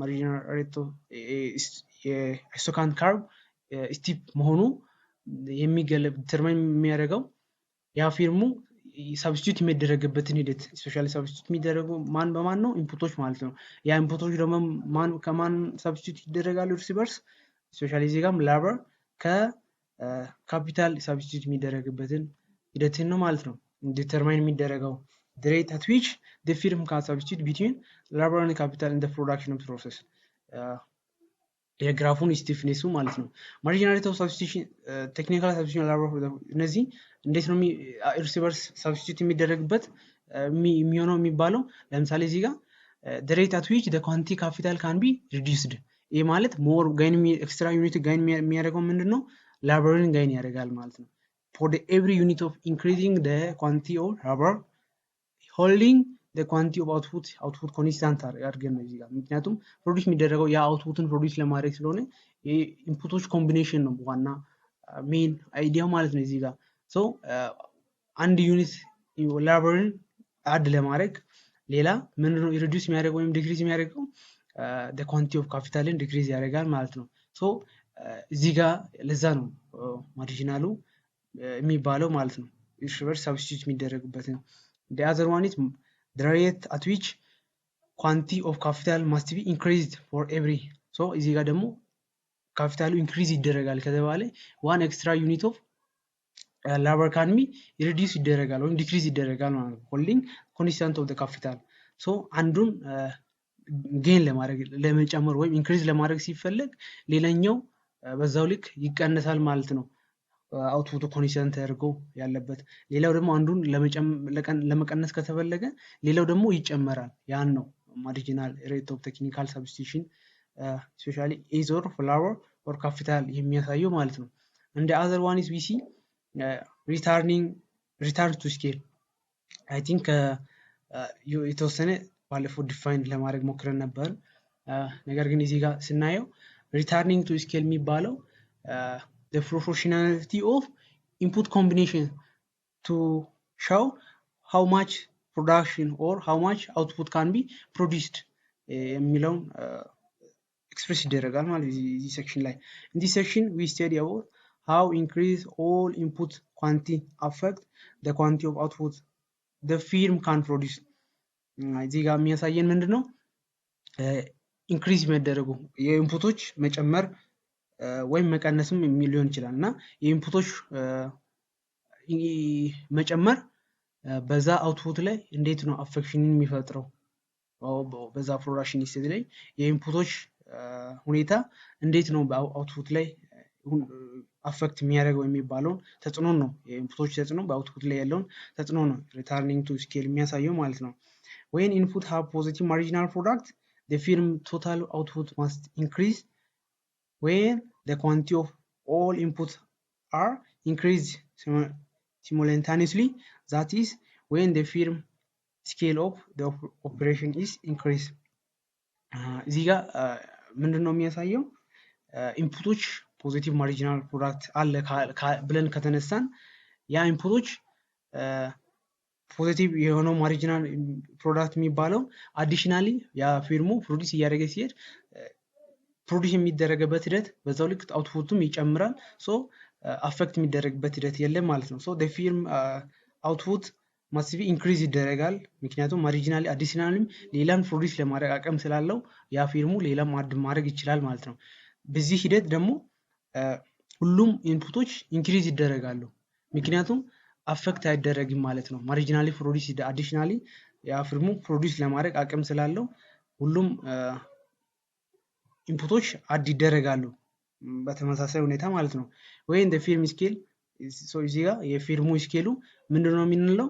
ማርጂናል ሬት ኦፍ አይሶካንት ካርቭ ስቲፕ መሆኑ የሚገለብ ዲተርማይን የሚያደርገው ያ ፊርሙ ሰብስቲቱት የሚደረግበትን ሂደት ስፔሻሊ ሰብስቲቱት የሚደረገው ማን በማን ነው ኢንፑቶች ማለት ነው። ያ ኢንፑቶች ደግሞ ማን ከማን ሰብስቲቱት ይደረጋሉ እርስ በርስ ስፔሻሊ እዚህ ጋርም ላበር ከካፒታል ሰብስቲቱት የሚደረግበትን ሂደትን ነው ማለት ነው ዲተርማይን የሚደረገው the rate at which the firm can substitute between labor and capital in the production process. የግራፉን ስቲፍነሱ ማለት ነው። ማርጂናል ሬት ኦፍ ሰብስቲቱሽን ቴክኒካል ሰብስቲቱሽን ላበር እነዚህ እንዴት ነው እርስ በርስ ሰብስቲቱት የሚደረግበት የሚሆነው የሚባለው ለምሳሌ እዚህ ጋር the rate at which the quantity capital can be reduced ይሄ ማለት ሞር ጋይን ኤክስትራ ዩኒት ጋይን የሚያደርገው ምንድነው ላበርን ጋይን ያደርጋል ማለት ነው። for the every unit of increasing the quantity of labor holding the quantity of output constant አድርገን ነው እዚህ ጋር ምክንያቱም ፕሮዲዩስ የሚደረገው ያ አውትፑትን ፕሮዲዩስ ለማድረግ ስለሆነ የኢንፑቶች ኮምቢኔሽን ነው ዋና ሜን አይዲያ ማለት ነው እዚህ ጋር ሶ አንድ ዩኒት ላበርን አድ ለማድረግ ሌላ ምንድነው ሪዲዩስ የሚያደርገው ወይም ዲክሪዝ የሚያደርገው the quantity of capital ዲክሪዝ ያደርጋል ማለት ነው። ሶ እዚህ ጋር ለዛ ነው ማርጂናሉ የሚባለው ማለት ነው እርስ በርስ ሰብስቲቱት የሚደረግበትን the other one is the rate at which quantity of capital must be increased for every so እዚህ ጋር ደግሞ ካፒታሉ ኢንክሪዝ ይደረጋል ከተባለ one extra unit of labor can be reduce ይደረጋል ወይም ዲክሪዝ ይደረጋል ማለት ነው holding constant of the capital so አንዱን ጌን ለማድረግ ለመጨመር ወይም ኢንክሪዝ ለማድረግ ሲፈልግ ሌላኛው በዛው ልክ ይቀነሳል ማለት ነው አውትፑቱ ኮንስታንት ያርጎ ያለበት ሌላው ደግሞ አንዱን ለመቀነስ ከተፈለገ ሌላው ደግሞ ይጨመራል ያን ነው ማርጂናል ሬት ኦፍ ቴክኒካል ሰብስቲቱሽን ስፔሻሊ ኢዞር ፍላወር ኦር ካፒታል የሚያሳየው ማለት ነው። and the other one is we see return to scale I think የተወሰነ ባለፈው ዲፋይን ለማድረግ ሞክረን ነበር ነገር ግን እዚህ ጋር ስናየው returning to scale የሚባለው the proportionality of input combination to show how much production or how much output can be produced የሚለው express ይደረጋል ማለት እዚህ section ላይ in this section we study about how increase all input quantity affect the quantity of output the firm can produce እዚህ ጋር የሚያሳየን ምንድነው ኢንክሪዝ መደረጉ የኢንፑቶች መጨመር ወይም መቀነስም ሊሆን ይችላልና የኢንፑቶች መጨመር በዛ አውትፑት ላይ እንዴት ነው አፌክሽንን የሚፈጥረው በዛ ፕሮዳክሽን ስቴጅ ላይ የኢንፑቶች ሁኔታ እንዴት ነው በአውትፑት ላይ አፌክት የሚያደርገው የሚባለውን ተጽዕኖ ነው የኢንፑቶች ተጽዕኖ በአውትፑት ላይ ያለውን ተጽዕኖ ነው ሪተርኒንግ ቱ ስኬል የሚያሳየው ማለት ነው። when input have positive marginal product the firm total output must increase when the quantity of all inputs are increased simultaneously, that is when the firm scale of the operation is increased. እዚህ ጋር ምንድነው የሚያሳየው ኢንፑቶች ፖዚቲቭ ማርጂናል ፕሮዳክት አለ ብለን ከተነሳን ያ ኢንፑቶች ፖዚቲቭ የሆነው ማርጂናል ፕሮዳክት የሚባለው አዲሽናሊ ያ ፊርሙ ፕሮዲዩስ እያደረገ ሲሄድ ፕሮዲዩስ የሚደረግበት ሂደት በዛው ልክ አውትፑቱም ይጨምራል ሶ አፌክት የሚደረግበት ሂደት የለም ማለት ነው ሶ the firm output must be increase ይደረጋል ምክንያቱም ማርጂናሊ አዲሽናሊም ሌላም ፕሮዲዩስ ለማድረግ አቅም ስላለው ያ ፊርሙ ሌላም ማድረግ ይችላል ማለት ነው በዚህ ሂደት ደግሞ ሁሉም ኢንፑቶች ኢንክሪዝ ይደረጋሉ ምክንያቱም አፌክት አይደረግም ማለት ነው ማርጂናሊ ፕሮዲዩስ አዲሽናሊ ያ ፊርሙ ፕሮዲዩስ ለማድረግ አቅም ስላለው ሁሉም ኢንፑቶች አድ ይደረጋሉ በተመሳሳይ ሁኔታ ማለት ነው when the firm scale so እዚህ ጋር የፊርሙ ስኬሉ ምንድነው የምንለው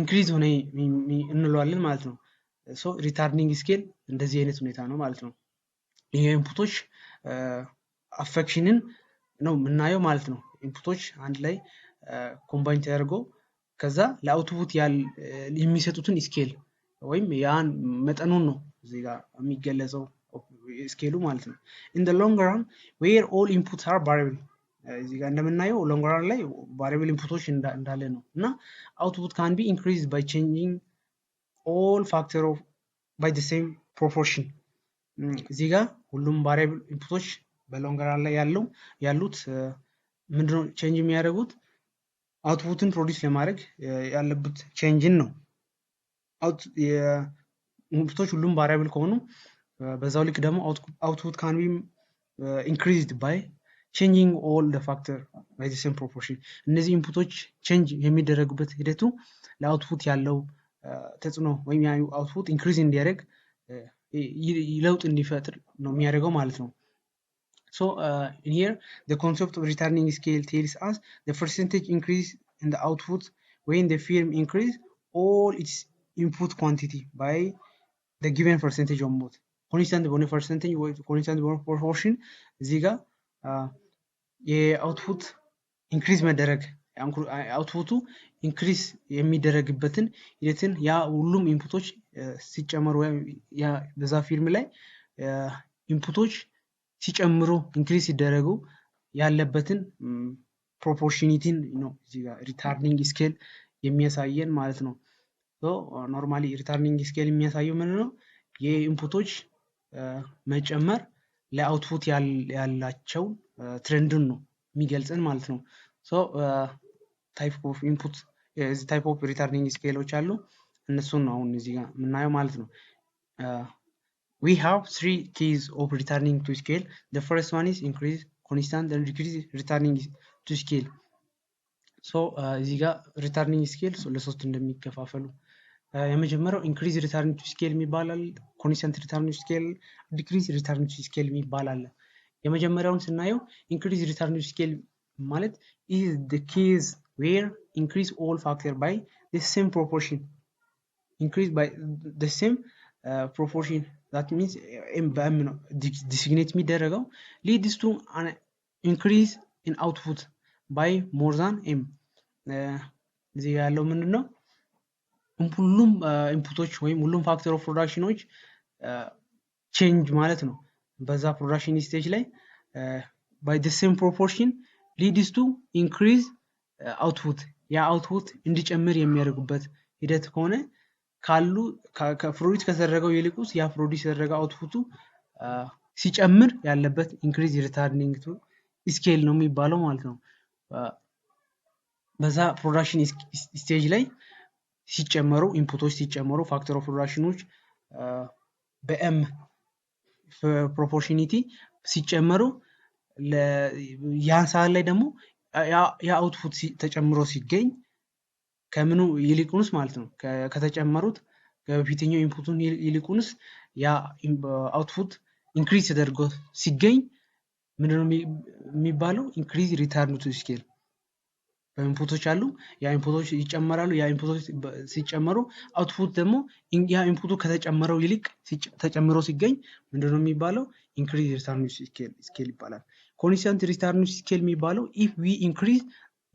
ኢንክሪዝ ሆነ እንለዋለን ማለት ነው ሶ ሪታርኒንግ ስኬል እንደዚህ አይነት ሁኔታ ነው ማለት ነው ይሄ ኢንፑቶች አፌክሽንን ነው የምናየው ማለት ነው ኢንፑቶች አንድ ላይ ኮምባይን ተደርጎ ከዛ ለአውትፑት የሚሰጡትን ስኬል ወይም ያን መጠኑን ነው እዚህ ጋር የሚገለጸው ስኬሉ ማለት ነው in the long run where all inputs are variable እዚህ ጋር እንደምናየው long run ላይ variable inputoች እንዳለ ነው እና output can be increased by changing all factor of by the same proportion እዚህ ጋር ሁሉም variable inputoች በሎንግ ራን ላይ ያሉት ምንድነው ቼንጅ የሚያደርጉት አውትፑትን ፕሮዲዩስ ለማድረግ ያለበት ቼንጅን ነው ኢንፑቶች ሁሉም ቫሪያብል ከሆኑ በዛው ልክ ደግሞ output can be increased by changing all the factor by the same proportion እነዚህ ኢንፑቶች ቼንጅ የሚደረጉበት ሂደቱ ለአውትፑት ያለው ተጽዕኖ ወይም ያ አውትፑት ኢንክሪዝ እንዲያደርግ ለውጥ እንዲፈጥር ነው የሚያደርገው ማለት ነው So in here the concept of returning scale tells us the percentage increase in the output when the firm increase all its input quantity by the given percentage of both constant bonus percentage or constant bonus proportion እዚህ ጋር የአውትፑት ኢንክሪዝ መደረግ አውትፑቱ ኢንክሪዝ የሚደረግበትን ሂደትን ያ ሁሉም ኢንፑቶች ሲጨመሩ ያ በዛ ፊርም ላይ ኢንፑቶች ሲጨምሩ ኢንክሪዝ ሲደረጉ ያለበትን ፕሮፖርሽኒቲን ነው እዚህ ጋር ሪታርኒንግ ስኬል የሚያሳየን ማለት ነው ሶ ኖርማሊ ሪታርኒንግ ስኬል የሚያሳየው ምንድነው የኢንፑቶች መጨመር ለአውትፑት ያላቸው ትሬንድን ነው የሚገልጽን ማለት ነው ሶ ታይፕ ኦፍ ኢንፑት እዚ ታይፕ ኦፍ ሪታርኒንግ ስኬሎች አሉ እነሱን ነው አሁን እዚህ ጋር የምናየው ማለት ነው we have three keys of returning to scale the first one is increase constant and decrease returning to scale so እዚህ ጋር returning scale ለሶስት እንደሚከፋፈሉ የመጀመሪያው increase returning to scale የሚባላል constant returning to scale decrease returning to scale የሚባላል የመጀመሪያውን ስናየው increase returning to scale ማለት is the case where increase all factor by the same proportion increase by the same proportion that means designate የሚደረገው leads to an increase in output by more than m እዚህ ያለው ምንድነው ሁሉም ኢንፑቶች ወይም ሁሉም ፋክተር ኦፍ ፕሮዳክሽኖች ቼንጅ ማለት ነው በዛ ፕሮዳክሽን ስቴጅ ላይ by the same proportion leads to increase output ያ አውትፑት እንዲጨምር የሚያደርጉበት ሂደት ከሆነ ካሉ ከፕሮዲዩስ ከተደረገው ይልቁስ ያ ፕሮዲዩስ የተደረገው አውትፑቱ ሲጨምር ያለበት ኢንክሪዝ ሪታርኒንግ ቱ ስኬል ነው የሚባለው ማለት ነው በዛ ፕሮዳክሽን ስቴጅ ላይ ሲጨመሩ ኢንፑቶች ሲጨመሩ ፋክተር ኦፍ ፕሮዳክሽኖች በኤም ፕሮፖርሽኒቲ ሲጨመሩ ያን ሰዓት ላይ ደግሞ ያ አውትፑት ተጨምሮ ሲገኝ ከምኑ ይልቁንስ ማለት ነው ከተጨመሩት ከፊተኛው ኢንፑቱን ይልቁንስ ያ አውትፑት ኢንክሪዝ ተደርጎ ሲገኝ ምንድነው የሚባለው? ኢንክሪዝ ሪተርን ቱ ስኬል። ኢንፑቶች አሉ፣ ያ ኢንፑቶች ይጨመራሉ። ያ ኢንፑቶች ሲጨመሩ አውትፑት ደግሞ ያ ኢንፑቱ ከተጨመረው ይልቅ ተጨምሮ ሲገኝ ምንድነው የሚባለው? ኢንክሪዝ ሪተርን ቱ ስኬል ይባላል። ኮንስታንት ሪተርን ቱ ስኬል የሚባለው ኢፍ ዊ ኢንክሪዝ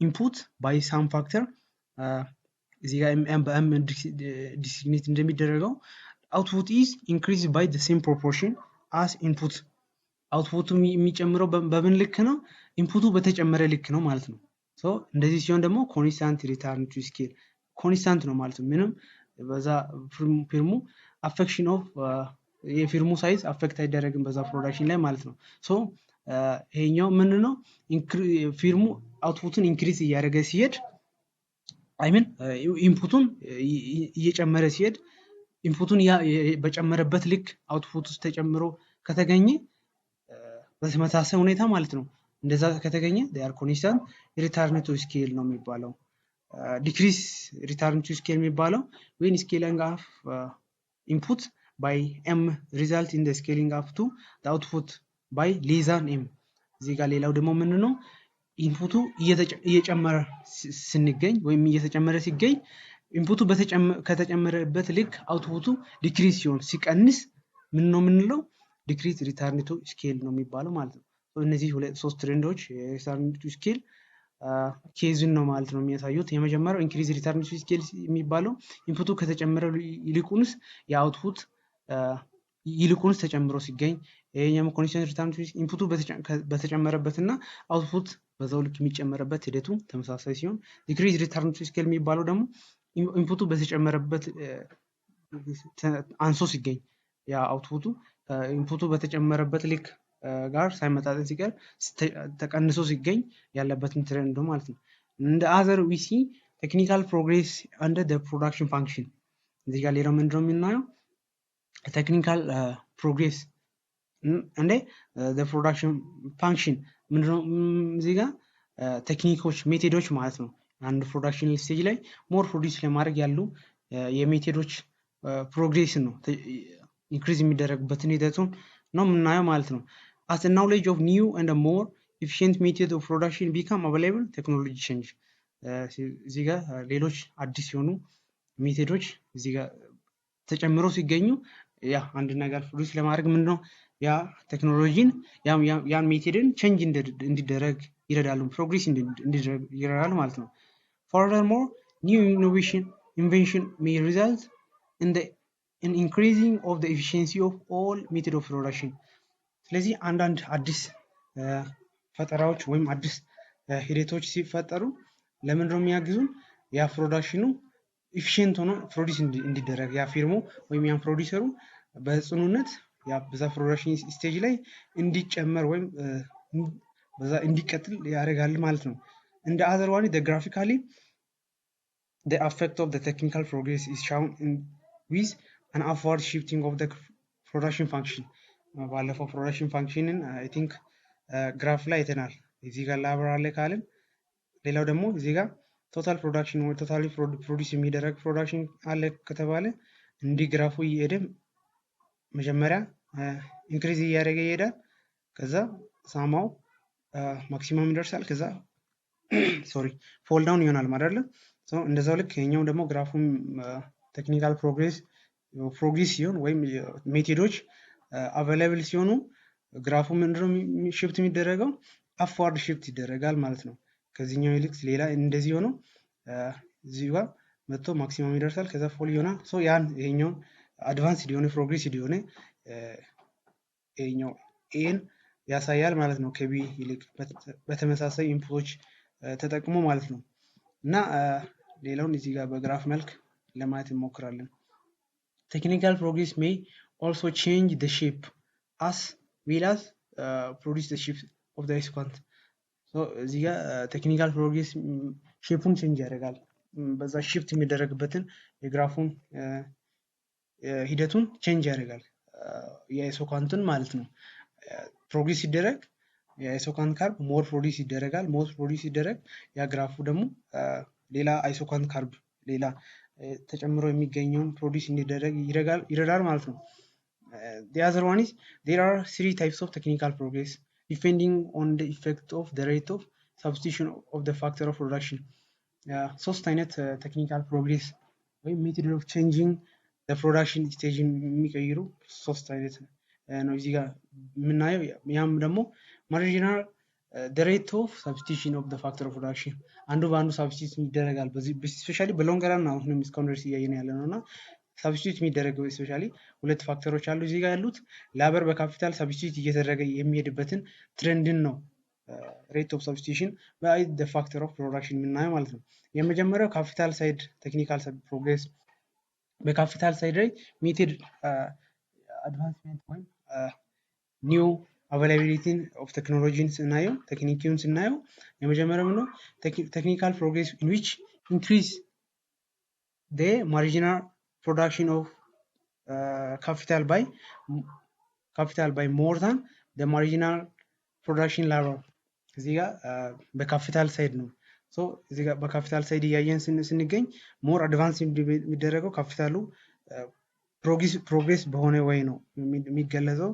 ኢንፑት ባይ ሳም ፋክተር እዚህ ጋር በኤም ዲሲግኔት እንደሚደረገው output is increased by the same proportion as input። አውትፑቱ የሚጨምረው በምን ልክ ነው? ኢንፑቱ በተጨመረ ልክ ነው ማለት ነው። ሶ እንደዚህ ሲሆን ደግሞ ኮንስታንት ሪተርን ቱ ስኬል ኮንስታንት ነው ማለት ነው። ምንም በዛ ፊርሙ አፌክሽን ኦፍ የፊርሙ ሳይዝ አፌክት አይደረግም በዛ ፕሮዳክሽን ላይ ማለት ነው። ሶ ይሄኛው ምንድነው? ፊርሙ አውትፑቱን ኢንክሪዝ እያደረገ ሲሄድ አይምን ኢንፑቱን እየጨመረ ሲሄድ ኢንፑቱን በጨመረበት ልክ አውትፑት ውስጥ ተጨምሮ ከተገኘ በተመሳሳይ ሁኔታ ማለት ነው። እንደዛ ከተገኘ they are constant return to scale ነው የሚባለው። ዲክሪዝ return to scale የሚባለው when scaling of input by m result in the scaling up to the output by less than m። እዚህ ጋር ሌላው ደግሞ ምንድነው? ኢንፑቱ እየጨመረ ስንገኝ ወይም እየተጨመረ ሲገኝ ኢንፑቱ ከተጨመረበት ልክ አውትፑቱ ዲክሪዝ ሲሆን ሲቀንስ ምን ነው የምንለው? ዲክሪዝ ሪተርን ቱ ስኬል ነው የሚባለው ማለት ነው። እነዚህ ሶስት ትሬንዶች ሪተርን ቱ ስኬል ኬዝን ነው ማለት ነው የሚያሳዩት። የመጀመሪያው ኢንክሪዝ ሪተርን ቱ ስኬል የሚባለው ኢንፑቱ ከተጨመረ ይልቁንስ የአውትፑት ይልቁንስ ተጨምሮ ሲገኝ፣ ይሄኛው ኮንስታንት ሪተርን ቱ ኢንፑቱ በተጨመረበትና አውትፑት በዛው ልክ የሚጨመረበት ሂደቱ ተመሳሳይ ሲሆን፣ ዲክሪዝ ሪተርን ቱ ስኬል የሚባለው ደግሞ ኢንፑቱ በተጨመረበት አንሶ ሲገኝ ያ አውትፑቱ ኢንፑቱ በተጨመረበት ልክ ጋር ሳይመጣጠን ሲቀር ተቀንሶ ሲገኝ ያለበትን ትሬንድ ነው ማለት ነው። እንደ other we see technical progress under the production function። እዚህ ጋር ሌላው ምንድነው የምናየው? technical progress እንደ the production function ምንድነው? እዚህ ጋር ቴክኒኮች ሜቶዶች ማለት ነው። አንድ ፕሮዳክሽን ስቴጅ ላይ ሞር ፕሮዲዩስ ለማድረግ ያሉ የሜቶዶች ፕሮግሬስ ነው ኢንክሪዝ የሚደረግበትን ሂደቱን ነው የምናየው ማለት ነው። as the knowledge of new and a more efficient method of production become available, technology change። እዚህ ጋር ሌሎች አዲስ የሆኑ ሜቶዶች እዚህ ጋር ተጨምሮ ሲገኙ ያ አንድ ነገር ፕሮዲዩስ ለማድረግ ምንድነው ያ ቴክኖሎጂን ያን ሜቶድን ቼንጅ እንዲደረግ ይረዳሉ፣ ፕሮግሬስ እንዲደረግ ይረዳሉ ማለት ነው። furthermore new invention may result in the increasing of the efficiency of all method of production። ስለዚህ አንዳንድ አዲስ ፈጠራዎች ወይም አዲስ ሂደቶች ሲፈጠሩ ለምንድነው የሚያግዙን? ያ ፕሮዳክሽኑ ኢፊሽንት ሆኖ ፕሮዲዩስ እንዲደረግ ያ ፊርሙ ወይም ያን ፕሮዲዩሰሩ በጽኑነት ያ በዛ ፕሮዳክሽን ስቴጅ ላይ እንዲጨመር ወይም በዛ እንዲቀጥል ያደርጋል ማለት ነው። እንደ other one the graphically the effect of the technical progress is shown with an upward shifting of the production function። ባለፈው ፕሮዳክሽን ፋንክሽንን አይ ቲንክ ግራፍ ላይ አይተናል። እዚህ ጋር ላብራራ ካልን ሌላው ደግሞ እዚህ ጋር ቶታል ፕሮዳክሽን ወይ ቶታሊ ፕሮዲዩስ የሚደረግ ፕሮዳክሽን አለ ከተባለ እንዲህ ግራፉ እየሄደ መጀመሪያ ኢንክሪዝ እያደረገ ይሄዳል። ከዛ ሳማው ማክሲመም ይደርሳል። ከዛ ፎል ዳውን ይሆናል ማለት ነው። ሶ እንደዛው ልክ የኛው ደግሞ ግራፉም ቴክኒካል ፕሮግሬስ ሲሆን ወይም ሜቶዶች አቬሌብል ሲሆኑ ግራፉ ምንድነው ሽፍት የሚደረገው? አፍዋርድ ሽፍት ይደረጋል ማለት ነው። ከዚህኛው ይልቅ ሌላ እንደዚህ ሆኖ እዚህ ጋር መጥቶ ማክሲመም ይደርሳል። ከዛ ፎል ይሆናል። ሶ ያን ይሄኛውን አድቫንስድ የሆነ ፕሮግሬስ የሆነ ይሄኛው ኤን ያሳያል ማለት ነው። ከቢ ይልቅ በተመሳሳይ ኢንፑቶች ተጠቅሞ ማለት ነው። እና ሌላውን እዚህ ጋር በግራፍ መልክ ለማየት እንሞክራለን። technical progress may also change the shape as well as produce the shape of the isoquant። so እዚህ ጋር ቴክኒካል ፕሮግሬስ ሼፑን ቼንጅ ያደርጋል። በዛ shift የሚደረግበትን የግራፉን ሂደቱን ቼንጅ ያደርጋል የአይሶኳንትን ማለት ነው። ፕሮግሬስ ሲደረግ የአይሶኳንት ካርብ ሞር ፕሮዲዩስ ይደረጋል። ሞር ፕሮዲዩስ ሲደረግ ያ ግራፉ ደግሞ ሌላ አይሶኳንት ካርብ ሌላ ተጨምሮ የሚገኘውን ፕሮዲዩስ እንዲደረግ ይረዳል ማለት ነው። The other one is there are 3 types of technical progress depending on the effect of the rate of substitution of the factor of production. ሶስት አይነት ቴክኒካል ፕሮግሬስ ወይም ሜቶድ ኦፍ ቼንጂንግ ፕሮዳክሽን ስቴጅን የሚቀይሩ ሶስት አይነት ነው እዚህ ጋር የምናየው። ያም ደግሞ ማርጂናል ሬት ኦፍ ሰብስቲቱሽን ኦፍ ፋክተር ኦፍ ፕሮዳክሽን አንዱ በአንዱ ሰብስቲቱት ይደረጋል። ስፔሻሊ በሎንግ ረን ነው አሁንም እስካሁን ድረስ እያየን ያለ ነው እና ሰብስቲቱት የሚደረገው ስፔሻሊ ሁለት ፋክተሮች አሉ እዚህ ጋር ያሉት ላበር በካፒታል ሰብስቲቱት እየተደረገ የሚሄድበትን ትሬንድን ነው ሬት ኦፍ ሰብስቲቱሽን ባይ ዘ ፋክተር ኦፍ ፕሮዳክሽን የምናየው ማለት ነው። የመጀመሪያው ካፒታል ሳይድ ቴክኒካል ፕሮግሬስ በካፒታል ሳይድ ላይ ሜትድ አድቫንስመንት ወይም ኒው አቬላቢሊቲን ኦፍ ቴክኖሎጂን ስናየው ቴክኒክን ስናየው የመጀመሪያው ነው ቴክኒካል ፕሮግሬስ ኢን ዊች ኢንክሪዝ the marginal production of capital by more than the marginal production level እዚህ ጋር በካፒታል ሳይድ ነው። ሶ እዚህ ጋር በካፒታል ሳይድ እያየን ስንገኝ ሞር አድቫንስ የሚደረገው ካፒታሉ ፕሮግሬስ በሆነ ወይ ነው የሚገለጸው።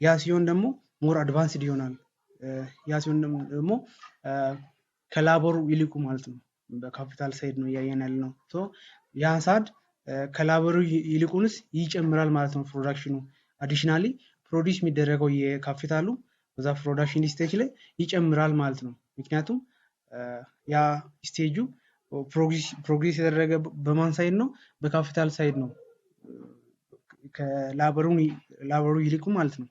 ያ ሲሆን ደግሞ ሞር አድቫንስድ ይሆናል። ያ ሲሆን ደግሞ ከላቦሩ ይልቁ ማለት ነው። በካፒታል ሳይድ ነው እያየን ያለ ነው። ሶ ያን ሳድ ከላቦሩ ይልቁንስ ይጨምራል ማለት ነው ፕሮዳክሽኑ። አዲሽናሊ ፕሮዲስ የሚደረገው የካፒታሉ በዛ ፕሮዳክሽን ስቴጅ ላይ ይጨምራል ማለት ነው። ምክንያቱም ያ ስቴጁ ፕሮግሬስ የተደረገ በማን ሳይድ ነው? በካፒታል ሳይድ ነው ከላበሩ ይልቁ ማለት ነው።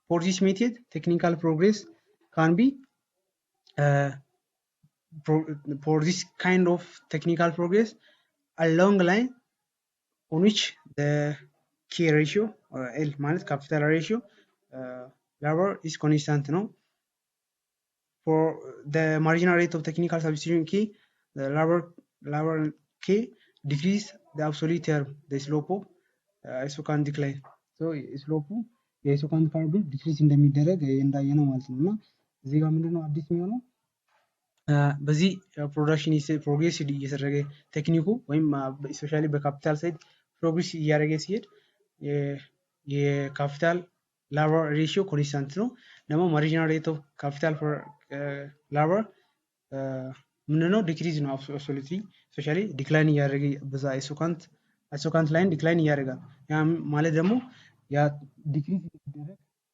for this method technical progress can be for this kind of technical progress a long line on which the key ratio or L ማለት capital ratio labor is constant ነው። for the marginal rate of technical substitution key the labor key decrease the absolute term the slope of isoquant decline so slope የኢሶኳንት ካርብ ዲክሪዝ እንደሚደረግ እንዳየነው ማለት ነው። እና እዚህ ጋር ምንድነው አዲስ የሚሆነው በዚህ ፕሮዳክሽን ፕሮግሬስ እየተደረገ ቴክኒኩ ወይም ስፔሻሊ በካፒታል ሳይድ ፕሮግሬስ እያደረገ ሲሄድ የካፒታል ላበር ሬሽዮ ኮንስታንት ነው። ደግሞ ማርጂናል ሬት ኦፍ ካፒታል ላበር ምንድነው ዲክሪዝ ነው አብሶሉትሊ ስፔሻሊ ዲክላይን እያደረገ በዛ አይሶኳንት ላይን ዲክላይን እያደረጋል። ያ ማለት ደግሞ ያ ዲክሪዝ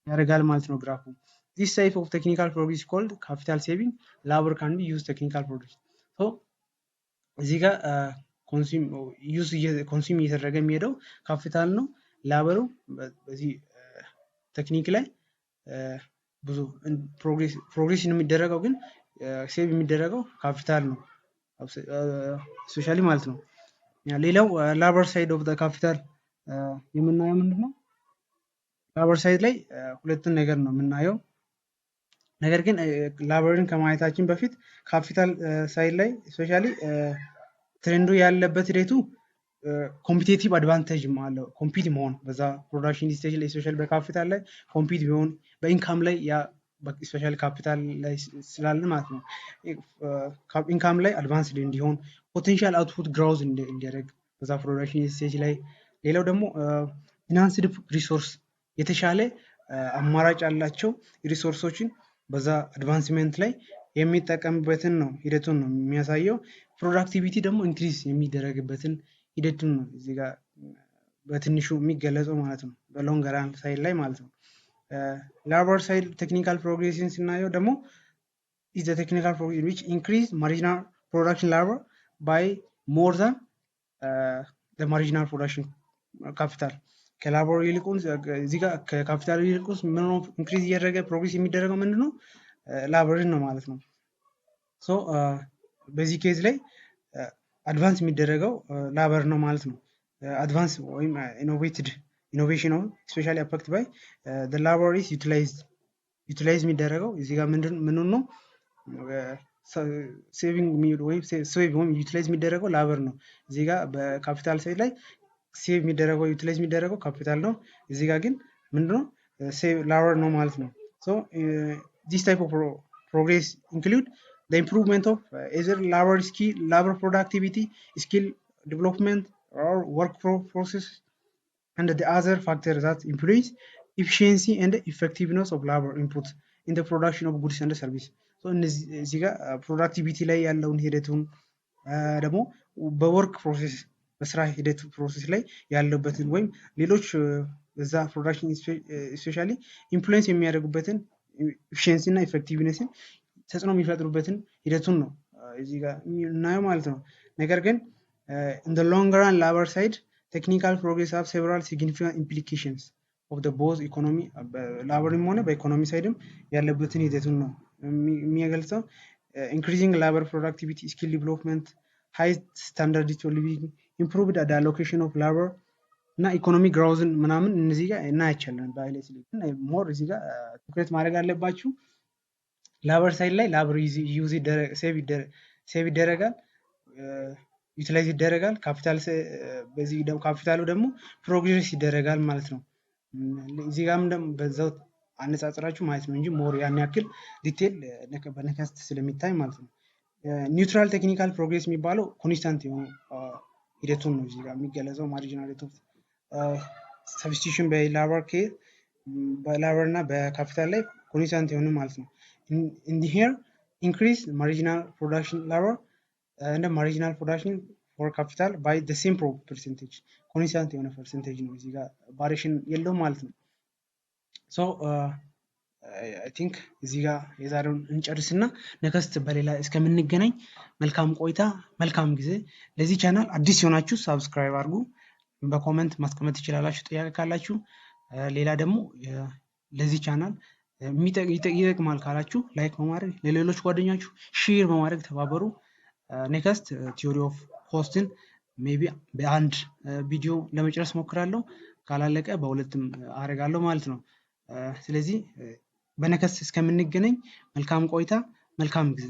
ያደርጋል ማለት ነው ግራፉ። this type of technical progress called capital saving labor can be used technical progress so እዚህ ጋር ኮንሱም እየተደረገ የሚሄደው ካፒታል ነው። ላበሩ በዚህ ቴክኒክ ላይ ብዙ ፕሮግሬስ የሚደረገው ግን ሴቭ የሚደረገው ካፒታል ነው ስፔሻሊ ማለት ነው። ሌላው ላበር ሳይድ ኦፍ ካፒታል የምናየው ምንድነው? ላበር ሳይድ ላይ ሁለቱን ነገር ነው የምናየው። ነገር ግን ላበርን ከማየታችን በፊት ካፒታል ሳይድ ላይ ስፔሻሊ ትሬንዱ ያለበት ሂደቱ ኮምፒቲቲቭ አድቫንቴጅ አለው። ኮምፒት መሆን በዛ ፕሮዳክሽን ስቴጅ ላይ ስፔሻሊ በካፒታል ላይ ኮምፒት ቢሆን በኢንካም ላይ ያ ስፔሻሊ ካፒታል ላይ ስላለ ማለት ነው ኢንካም ላይ አድቫንስድ እንዲሆን ፖቴንሻል አውትፑት ግሮዝ እንዲያደርግ በዛ ፕሮዳክሽን ስቴጅ ላይ። ሌላው ደግሞ ፊናንስድ ሪሶርስ የተሻለ አማራጭ ያላቸው ሪሶርሶችን በዛ አድቫንስመንት ላይ የሚጠቀምበትን ነው ሂደቱን ነው የሚያሳየው። ፕሮዳክቲቪቲ ደግሞ ኢንክሪዝ የሚደረግበትን ሂደቱን ነው እዚህ ጋር በትንሹ የሚገለጸው ማለት ነው በሎንግ ራን ሳይድ ላይ ማለት ነው። ላበር ሳይድ ቴክኒካል ፕሮግሬሽን ስናየው ደግሞ is the technical progress which increase marginal production labor by more than the marginal production capital ከላቦሩ ይልቁን እዚህ ጋር ከካፒታል ይልቁን ምን ነው ኢንክሪዝ እያደረገ ፕሮግሬስ የሚደረገው ምንድነው? ላበርን ነው ማለት ነው። ሶ በዚህ ኬዝ ላይ አድቫንስ የሚደረገው ላበር ነው ማለት ነው። አድቫንስ ወይም ኢኖቬሽን ነው ስፔሻሊ አፌክት ባይ the labor is utilized የሚደረገው እዚህ ጋር ምን ነው ሴቪንግ ወይም ዩቲላይዝ የሚደረገው ላበር ነው። እዚህ ጋር በካፒታል ሳይድ ላይ ሴቭ የሚደረገው ዩቲላይዝ የሚደረገው ካፒታል ነው። እዚህ ጋር ግን ምንድነው ሴቭ ላበር ነው ማለት ነው። ሶ this type of progress include the improvement of either labor productivity, skill development or work process and the other factor that influence efficiency and effectiveness of labor input in the production of goods and service. So እዚህ ጋር ፕሮዳክቲቪቲ ላይ ያለውን ሂደቱን ደግሞ በወርክ ፕሮሰስ በስራ ሂደት ፕሮሰስ ላይ ያለበትን ወይም ሌሎች በዛ ፕሮዳክሽን ስፔሻሊ ኢንፍሉዌንስ የሚያደርጉበትን ኤፊሺየንሲ እና ኢፌክቲቭነስን ተጽዕኖ የሚፈጥሩበትን ሂደቱን ነው እዚህ ጋር እናየው ማለት ነው። ነገር ግን in the long run labor side technical progress have several significant implications of the both economy laborም ሆነ በኢኮኖሚ ሳይድም ያለበትን ሂደቱን ነው የሚገልጸው። increasing labor productivity, skill development, high standards of living, improved the allocation of labor እና ኢኮኖሚ ግሮዝን ምናምን እነዚህ ጋር እናያቸዋለን። ባይሌስ ግን ሞር እዚህ ጋር ትኩረት ማድረግ አለባችሁ ላበር ሳይድ ላይ ላበር ዩዝ ሴቭ ይደረጋል ዩቲላይዝ ይደረጋል ካፒታል በዚህ ደግሞ ካፒታሉ ደግሞ ፕሮግሬስ ይደረጋል ማለት ነው። እዚህ ጋርም ደግሞ በዛው አነጻጽራችሁ ማለት ነው እንጂ ሞር ያን ያክል ዲቴል በነካስት ስለሚታይ ማለት ነው። ኒውትራል ቴክኒካል ፕሮግሬስ የሚባለው ኮንስታንት የሆነ ሂደቱን ነው እዚህ ጋር የሚገለጸው። ማርጂናል ሬት ኦፍ ሰብስቲቱሽን በላበር ኬር በላበር እና በካፒታል ላይ ኮንስታንት የሆነ ማለት ነው። in here increase marginal production labor and marginal production for capital by the same percentage ኮንስታንት የሆነ ፐርሰንቴጅ ነው እዚህ ጋር ቫሪዬሽን የለውም ማለት ነው። ሶ I think እዚህ ጋር የዛሬውን እንጨርስና ነክስት በሌላ እስከምንገናኝ መልካም ቆይታ መልካም ጊዜ። ለዚህ ቻናል አዲስ የሆናችሁ ሰብስክራይብ አድርጉ። በኮሜንት ማስቀመጥ ትችላላችሁ ጥያቄ ካላችሁ። ሌላ ደግሞ ለዚህ ቻናል ይጠቅማል ካላችሁ ላይክ በማድረግ ለሌሎች ጓደኛችሁ ሼር በማድረግ ተባበሩ። ኔክስት ቲዮሪ ኦፍ ሆስትን ሜቢ በአንድ ቪዲዮ ለመጨረስ ሞክራለሁ ካላለቀ በሁለትም አረጋለሁ ማለት ነው። ስለዚህ በነክስት እስከምንገናኝ መልካም ቆይታ መልካም ጊዜ